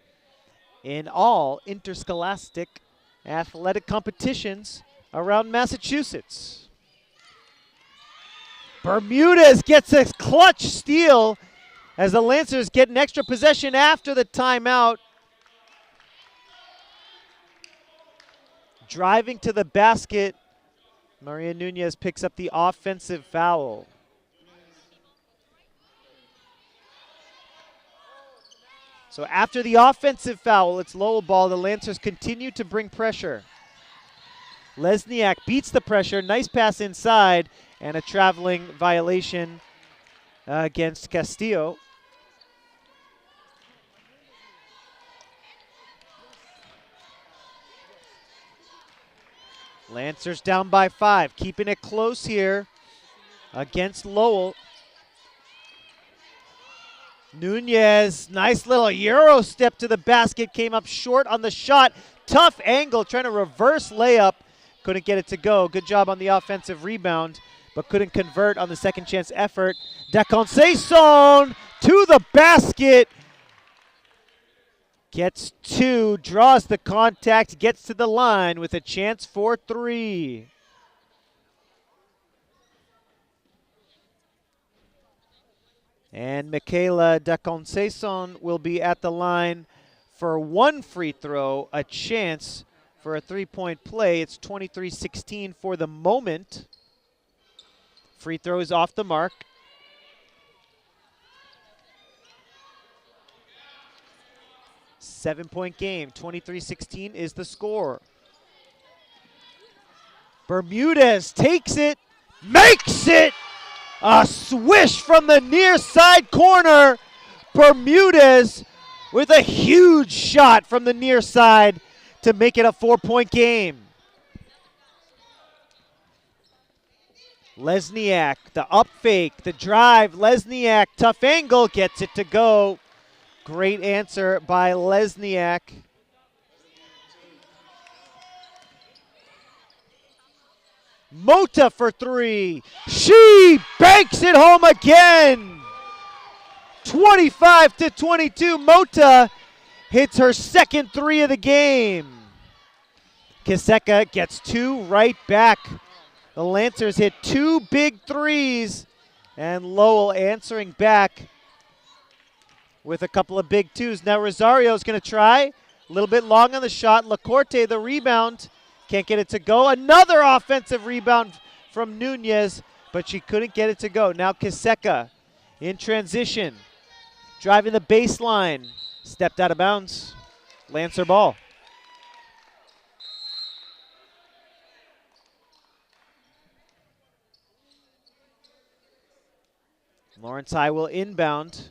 Speaker 1: in all interscholastic athletic competitions around Massachusetts. Bermudez gets a clutch steal as the Lancers get an extra possession after the timeout. Driving to the basket, Maria Nunez picks up the offensive foul. So after the offensive foul, it's Lowell ball. The Lancers continue to bring pressure. Lesniak beats the pressure. Nice pass inside and a traveling violation against Castillo. Lancers down by 5, keeping it close here against Lowell. Nunez, nice little Euro step to the basket, came up short on the shot. Tough angle, trying to reverse layup. Couldn't get it to go. Good job on the offensive rebound, but couldn't convert on the second chance effort. Deconceison to the basket. Gets 2, draws the contact, gets to the line with a chance for 3. And Michaela Deconceison will be at the line for 1 free throw, a chance for a 3-point play. It's 23-16 for the moment. Free throw is off the mark. 7-point game. 23-16 is the score. Bermudez takes it, makes it! A swish from the near side corner. Bermudez with a huge shot from the near side to make it a 4-point game. Lesniak, the up fake, the drive. Lesniak, tough angle, gets it to go. Great answer by Lesniak. Mota for three. She banks it home again. 25-22. Mota hits her second three of the game. Kiseka gets two right back. The Lancers hit two big threes, and Lowell answering back with a couple of big twos. Now Rosario's going to try. A little bit long on the shot. Lacorte, the rebound. Can't get it to go. Another offensive rebound from Nunez, but she couldn't get it to go. Now Kiseka in transition. Driving the baseline. Stepped out of bounds. Lancer ball. Lawrence High will inbound,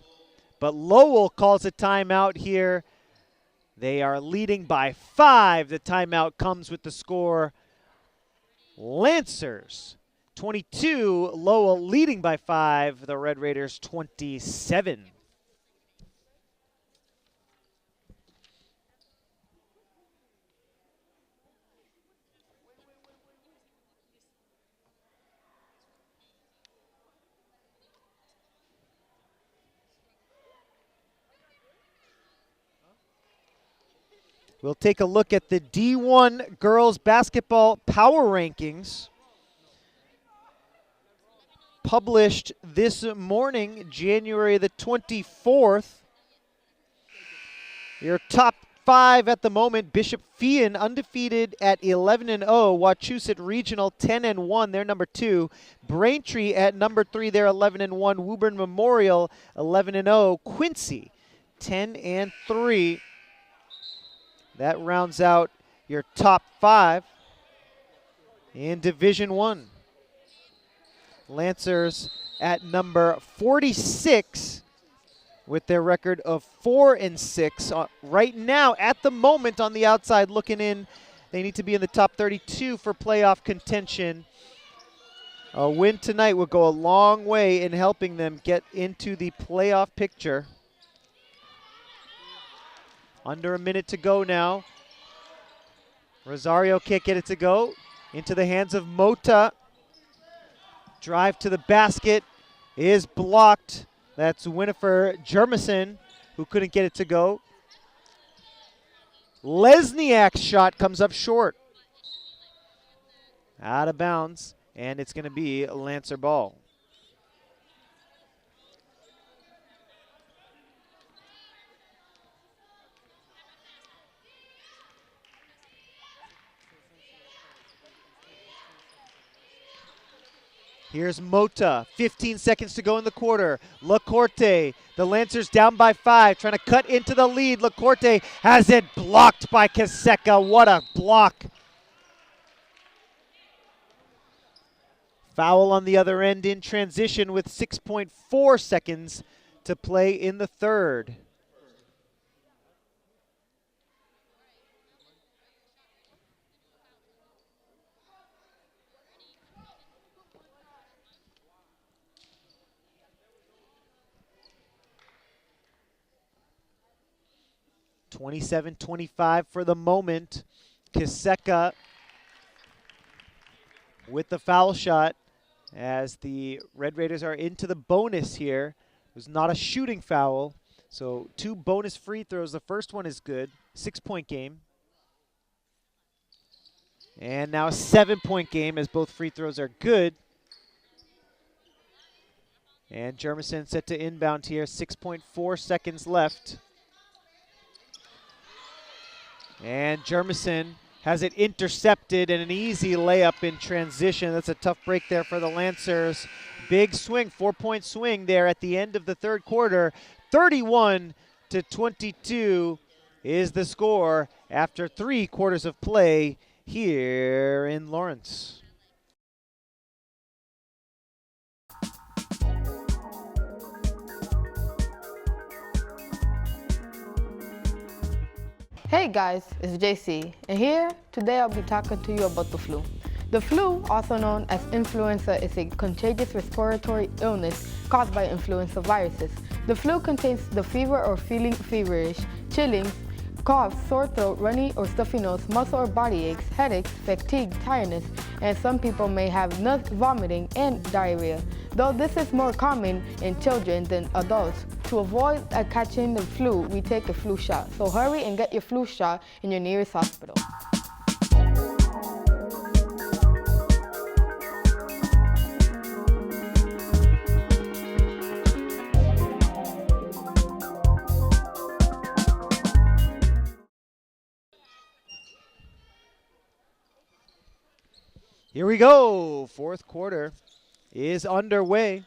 Speaker 1: but Lowell calls a timeout here. They are leading by 5. The timeout comes with the score. Lancers 22, Lowell leading by 5. The Red Raiders 27. We'll take a look at the D1 Girls Basketball Power Rankings. Published this morning, January the 24th. Your top 5 at the moment: Bishop Feehan undefeated at 11-0. Wachusett Regional 10-1, they're number 2. Braintree at number 3, they're 11-1. Woburn Memorial 11-0. Quincy 10-3. That rounds out your top 5 in Division I. Lancers at number 46 with their record of 4-6. Right now, at the moment, on the outside looking in, they need to be in the top 32 for playoff contention. A win tonight will go a long way in helping them get into the playoff picture. Under a minute to go now. Rosario can't get it to go. Into the hands of Mota. Drive to the basket is blocked. That's Winifred Jermison, who couldn't get it to go. Lesniak's shot comes up short. Out of bounds, and it's going to be a Lancer ball. Here's Mota, 15 seconds to go in the quarter. Lacorte, the Lancers down by 5, trying to cut into the lead. Lacorte has it blocked by Kiseka. What a block. Foul on the other end in transition with 6.4 seconds to play in the third. (27-25) for the moment. Kiseka with the foul shot as the Red Raiders are into the bonus here. It was not a shooting foul, so 2 bonus free throws. The first one is good. 6-point game. And now a 7-point game as both free throws are good. And Jermison set to inbound here. 6.4 seconds left. And Jermison has it intercepted and an easy layup in transition. That's a tough break there for the Lancers. Big swing, 4-point swing there at the end of the third quarter. 31-22. is the score after 3 quarters of play here in Lawrence.
Speaker 7: Hey guys, it's JC, and here today I'll be talking to you about the flu. The flu, also known as influenza, is a contagious respiratory illness caused by influenza viruses. The flu contains the fever or feeling feverish, chilling, cough, sore throat, runny or stuffy nose, muscle or body aches, headaches, fatigue, tiredness, and some people may have vomiting and diarrhea, though this is more common in children than adults. To avoid catching the flu, we take a flu shot. So hurry and get your flu shot in your nearest hospital.
Speaker 1: Here we go. Fourth quarter is underway.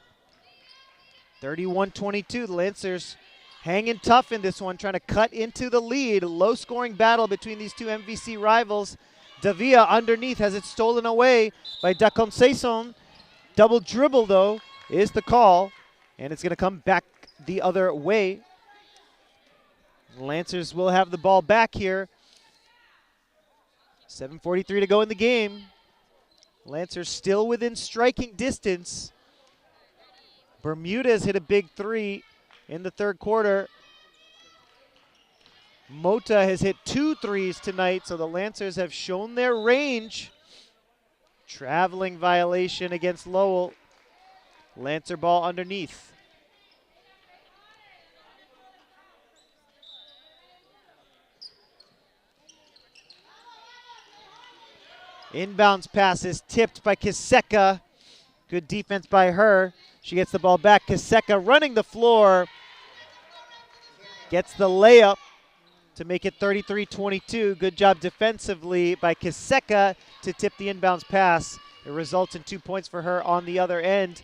Speaker 1: 31-22. The Lancers hanging tough in this one, trying to cut into the lead. Low-scoring battle between these two MVC rivals. Davia underneath has it stolen away by Da Conceição. Double dribble, though, is the call, and it's going to come back the other way. Lancers will have the ball back here. 7:43 to go in the game. Lancers still within striking distance. Bermudez hit a big 3 in the third quarter. Mota has hit 2 threes tonight, so the Lancers have shown their range. Traveling violation against Lowell. Lancer ball underneath. Inbounds pass is tipped by Kiseka. Good defense by her. She gets the ball back. Kiseka running the floor. Gets the layup to make it 33-22. Good job defensively by Kiseka to tip the inbounds pass. It results in 2 points for her on the other end.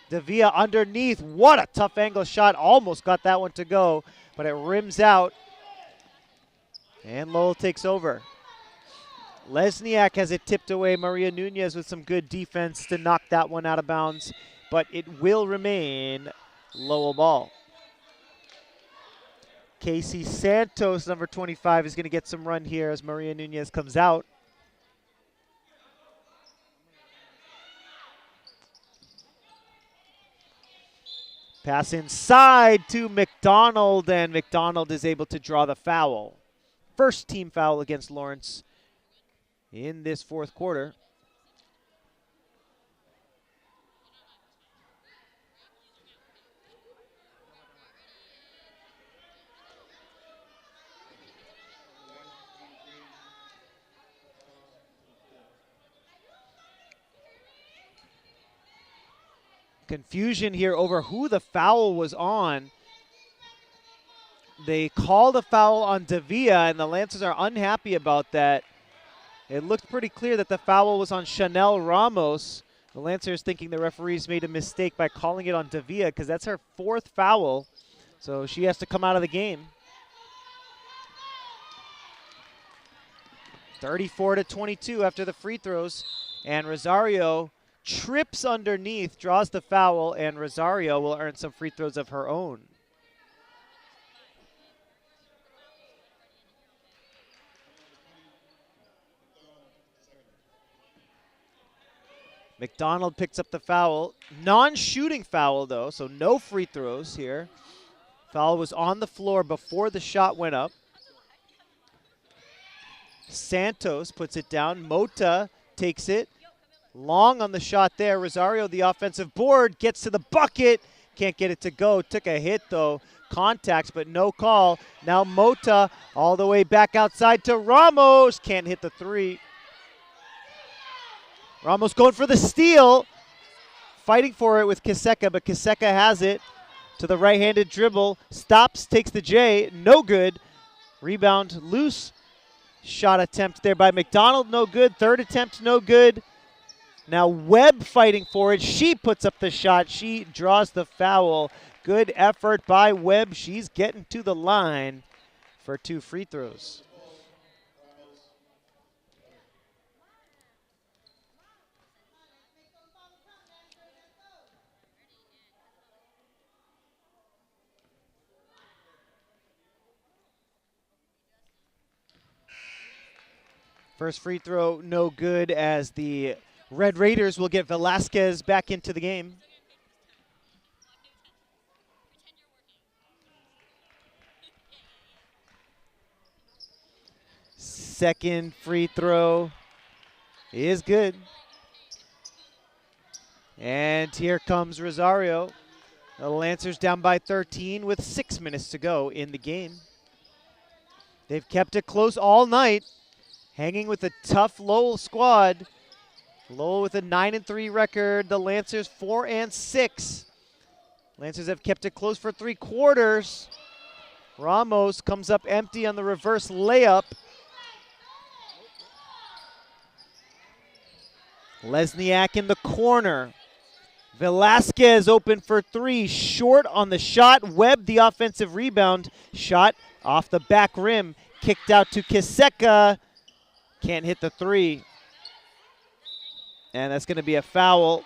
Speaker 1: Davia underneath. What a tough angle shot. Almost got that one to go, but it rims out. And Lowell takes over. Lesniak has it tipped away. Maria Nunez with some good defense to knock that one out of bounds, but it will remain Lowell ball. Casey Santos, number 25, is going to get some run here as Maria Nunez comes out. Pass inside to McDonald, and McDonald is able to draw the foul. First team foul against Lawrence in this fourth quarter. Confusion here over who the foul was on. They called a foul on Davia, and the Lancers are unhappy about that. It looked pretty clear that the foul was on Chanel Ramos. The Lancers thinking the referees made a mistake by calling it on Davia because that's her fourth foul, so she has to come out of the game. 34-22 after the free throws, and Rosario trips underneath, draws the foul, and Rosario will earn some free throws of her own. McDonald picks up the foul. Non-shooting foul, though, so no free throws here. Foul was on the floor before the shot went up. Santos puts it down. Mota takes it. Long on the shot there. Rosario, the offensive board, gets to the bucket. Can't get it to go. Took a hit, though. Contact, but no call. Now Mota all the way back outside to Ramos. Can't hit the three. Ramos going for the steal. Fighting for it with Kiseka, but Kiseka has it to the right-handed dribble. Stops, takes the J. No good. Rebound loose. Shot attempt there by McDonald. No good. Third attempt, no good. Now Webb fighting for it. She puts up the shot. She draws the foul. Good effort by Webb. She's getting to the line for 2 free throws. First free throw, no good, as the Red Raiders will get Velasquez back into the game. Second free throw is good. And here comes Rosario. The Lancers down by 13 with 6 minutes to go in the game. They've kept it close all night, hanging with a tough Lowell squad. Lowell with a 9-3 record. The Lancers 4-6. Lancers have kept it close for 3 quarters. Ramos comes up empty on the reverse layup. Lesniak in the corner. Velasquez open for 3, short on the shot. Webb the offensive rebound. Shot off the back rim, kicked out to Kiseka. Can't hit the 3. And that's going to be a foul.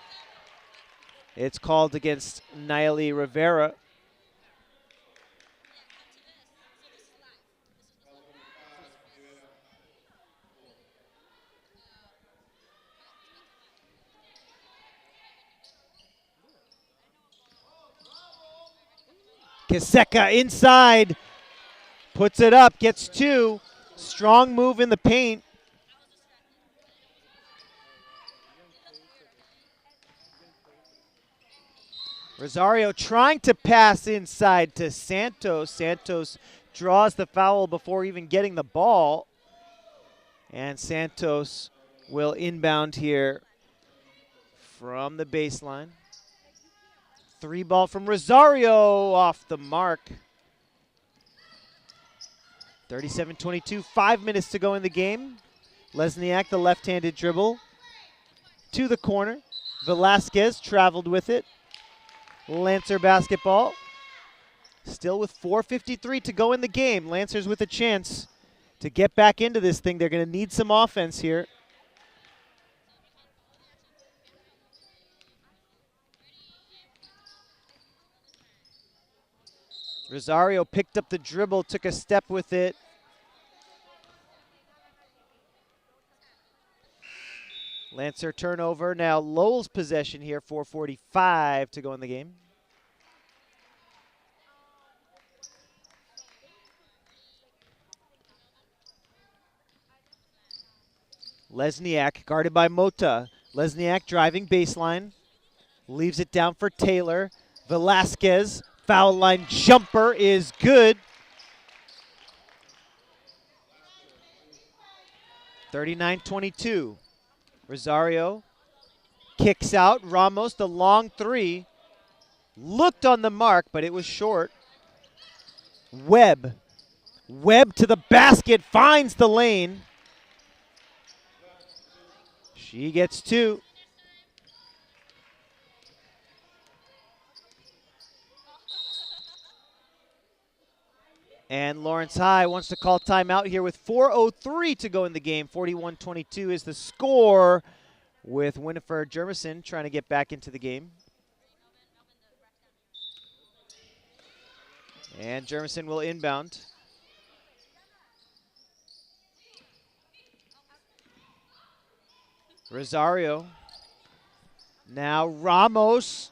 Speaker 1: It's called against Naili Rivera. Kiseka inside, puts it up, gets 2. Strong move in the paint. Rosario trying to pass inside to Santos. Santos draws the foul before even getting the ball. And Santos will inbound here from the baseline. 3 ball from Rosario, off the mark. 37-22, 5 minutes to go in the game. Lesniak, the left-handed dribble to the corner. Velasquez traveled with it. Lancer basketball. Still with 4:53 to go in the game. Lancers with a chance to get back into this thing. They're going to need some offense here. Rosario picked up the dribble, took a step with it. Lancer turnover. Now Lowell's possession here, 4:45 to go in the game. Lesniak guarded by Mota. Lesniak driving baseline. Leaves it down for Taylor. Velasquez, foul line jumper is good. 39-22. Rosario kicks out. Ramos, the long 3. Looked on the mark, but it was short. Webb. Webb to the basket, finds the lane. She gets 2. And Lawrence High wants to call timeout here with 4:03 to go in the game. 41-22 is the score, with Winifred Jermison trying to get back into the game. And Jermison will inbound. Rosario. Now Ramos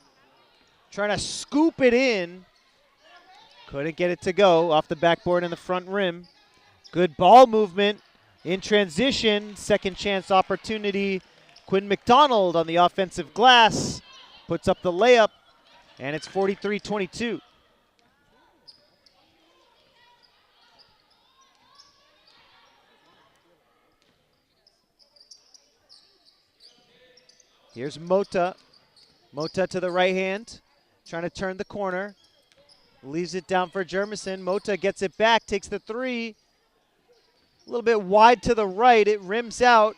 Speaker 1: trying to scoop it in. Couldn't get it to go off the backboard and the front rim. Good ball movement in transition. Second chance opportunity. Quinn McDonald on the offensive glass puts up the layup, and it's 43-22. Here's Mota. Mota to the right hand, trying to turn the corner. Leaves it down for Jermison. Mota gets it back, takes the 3. A little bit wide to the right. It rims out.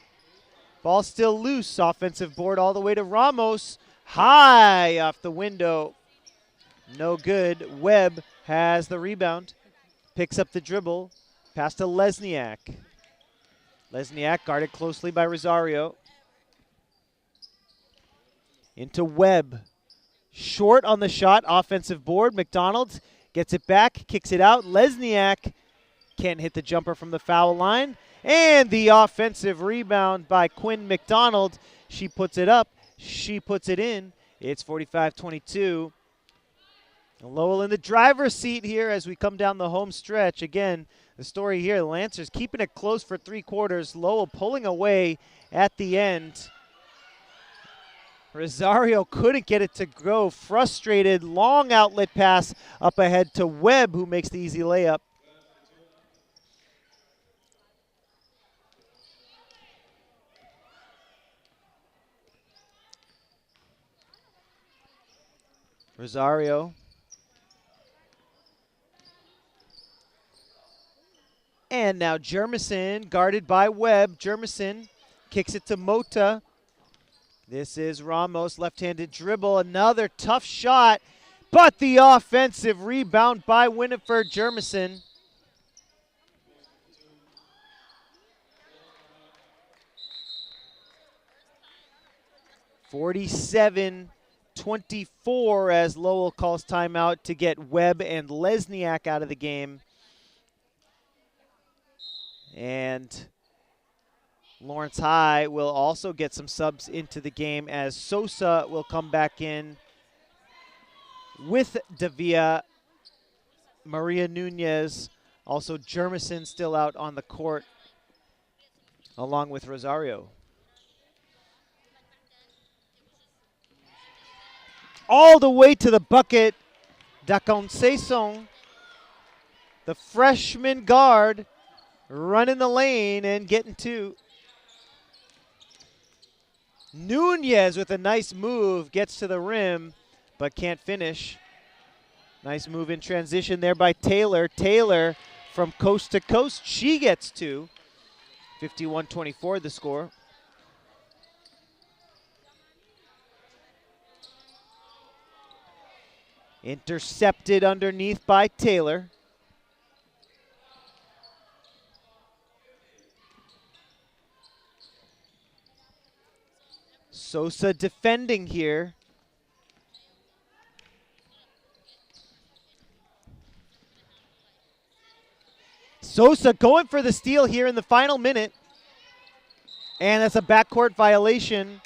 Speaker 1: Ball still loose. Offensive board all the way to Ramos. High off the window. No good. Webb has the rebound. Picks up the dribble. Pass to Lesniak. Lesniak guarded closely by Rosario. Into Webb. Short on the shot, offensive board. McDonald gets it back, kicks it out. Lesniak can't hit the jumper from the foul line. And the offensive rebound by Quinn McDonald. She puts it up, she puts it in. It's 45-22. Lowell in the driver's seat here as we come down the home stretch. Again, the story here, the Lancers keeping it close for 3 quarters. Lowell pulling away at the end. Rosario couldn't get it to go. Frustrated, long outlet pass up ahead to Webb, who makes the easy layup. Rosario. And now Jermison, guarded by Webb. Jermison kicks it to Mota. This is Ramos, left-handed dribble. Another tough shot, but the offensive rebound by Winifred Jermison. (47-24) as Lowell calls timeout to get Webb and Lesniak out of the game. And Lawrence High will also get some subs into the game as Sosa will come back in with Davia, Maria Nunez, also Jermison still out on the court along with Rosario. All the way to the bucket, Daconceson, the freshman guard, running the lane and getting 2. Nunez with a nice move, gets to the rim, but can't finish. Nice move in transition there by Taylor. Taylor from coast to coast, she gets 2. 51-24 the score. Intercepted underneath by Taylor. Sosa defending here. Sosa going for the steal here in the final minute. And that's a backcourt violation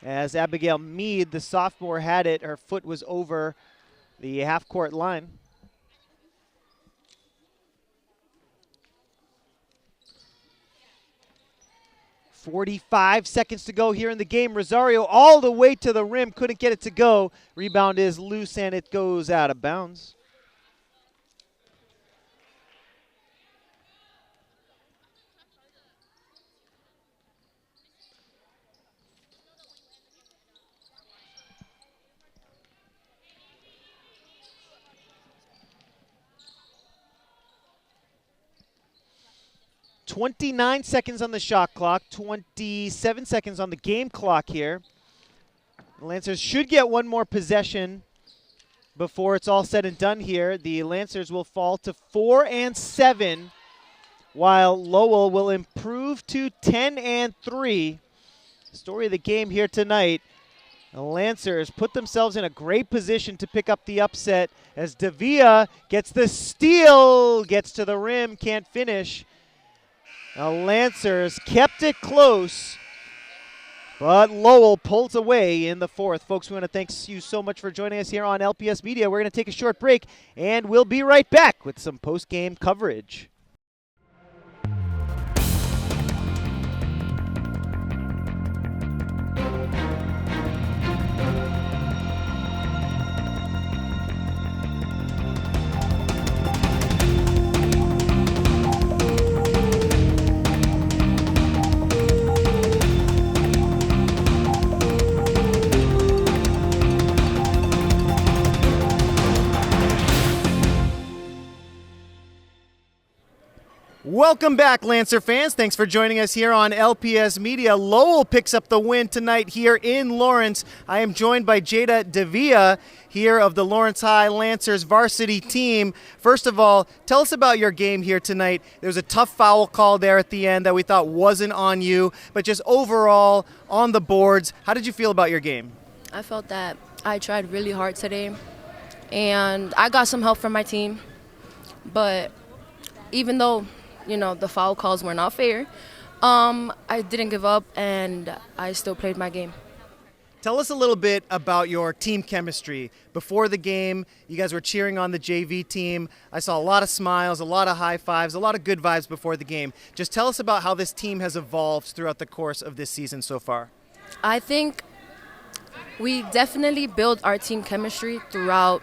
Speaker 1: as Abigail Mead, the sophomore, had it. Her foot was over the half-court line. .45 seconds to go here in the game. Rosario all the way to the rim, couldn't get it to go. Rebound is loose and it goes out of bounds. .29 seconds on the shot clock, 27 seconds on the game clock here. The Lancers should get one more possession before it's all said and done here. The Lancers will fall to 4-7, while Lowell will improve to 10-3. Story of the game here tonight. The Lancers put themselves in a great position to pick up the upset as Davia gets the steal, gets to the rim, can't finish. The Lancers kept it close, but Lowell pulls away in the fourth. Folks, we want to thank you so much for joining us here on LPS Media. We're going to take a short break, and we'll be right back with some post-game coverage. Welcome back, Lancer fans. Thanks for joining us here on LPS Media. Lowell picks up the win tonight here in Lawrence. I am joined by Jada Davia here of the Lawrence High Lancers varsity team. First of all, tell us about your game here tonight. There was a tough foul call there at the end that we thought wasn't on you, but just overall on the boards, how did you feel about your game?
Speaker 8: I felt that I tried really hard today, and I got some help from my team, but even though the foul calls were not fair, I didn't give up, and I still played my game.
Speaker 1: Tell us a little bit about your team chemistry. Before the game, you guys were cheering on the JV team. I saw a lot of smiles, a lot of high fives, a lot of good vibes before the game. Just tell us about how this team has evolved throughout the course of this season so far.
Speaker 8: I think we definitely built our team chemistry throughout,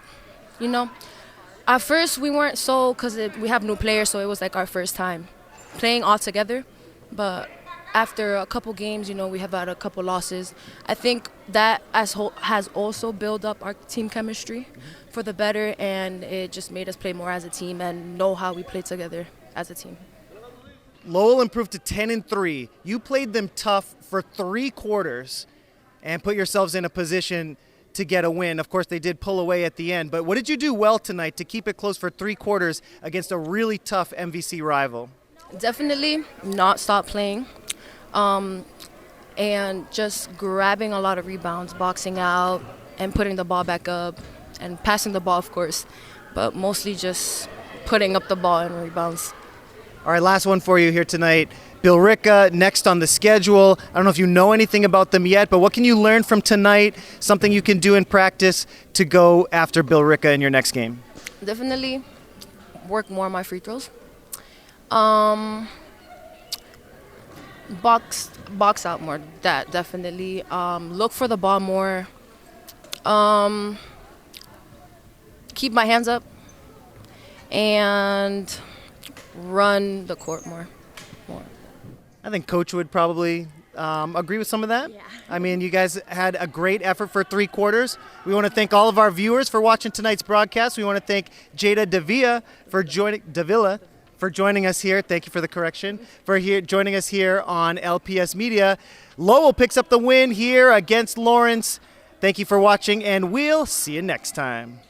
Speaker 8: At first, we weren't so, because we have new players, so it was like our first time playing all together. But after a couple games, we have had a couple losses. I think that has also built up our team chemistry for the better, and it just made us play more as a team and know how we play together as a team.
Speaker 1: Lowell improved to 10-3. You played them tough for 3 quarters and put yourselves in a position to get a win. Of course, they did pull away at the end, but what did you do well tonight to keep it close for 3 quarters against a really tough MVC rival?
Speaker 8: Definitely not stop playing, and just grabbing a lot of rebounds, boxing out, and putting the ball back up, and passing the ball, of course, but mostly just putting up the ball and rebounds.
Speaker 1: All right, last one for you here tonight. Billerica next on the schedule. I don't know if you know anything about them yet, but what can you learn from tonight, something you can do in practice to go after Billerica in your next game?
Speaker 8: Definitely work more on my free throws. Box out more, that definitely. Look for the ball more. Keep my hands up and run the court more.
Speaker 1: I think Coach would probably agree with some of that.
Speaker 4: Yeah.
Speaker 1: I mean, you guys had a great effort for 3 quarters. We want to thank all of our viewers for watching tonight's broadcast. We want to thank Jada Davila for joining us here. Thank you for the correction. Joining us here on LPS Media. Lowell picks up the win here against Lawrence. Thank you for watching, and we'll see you next time.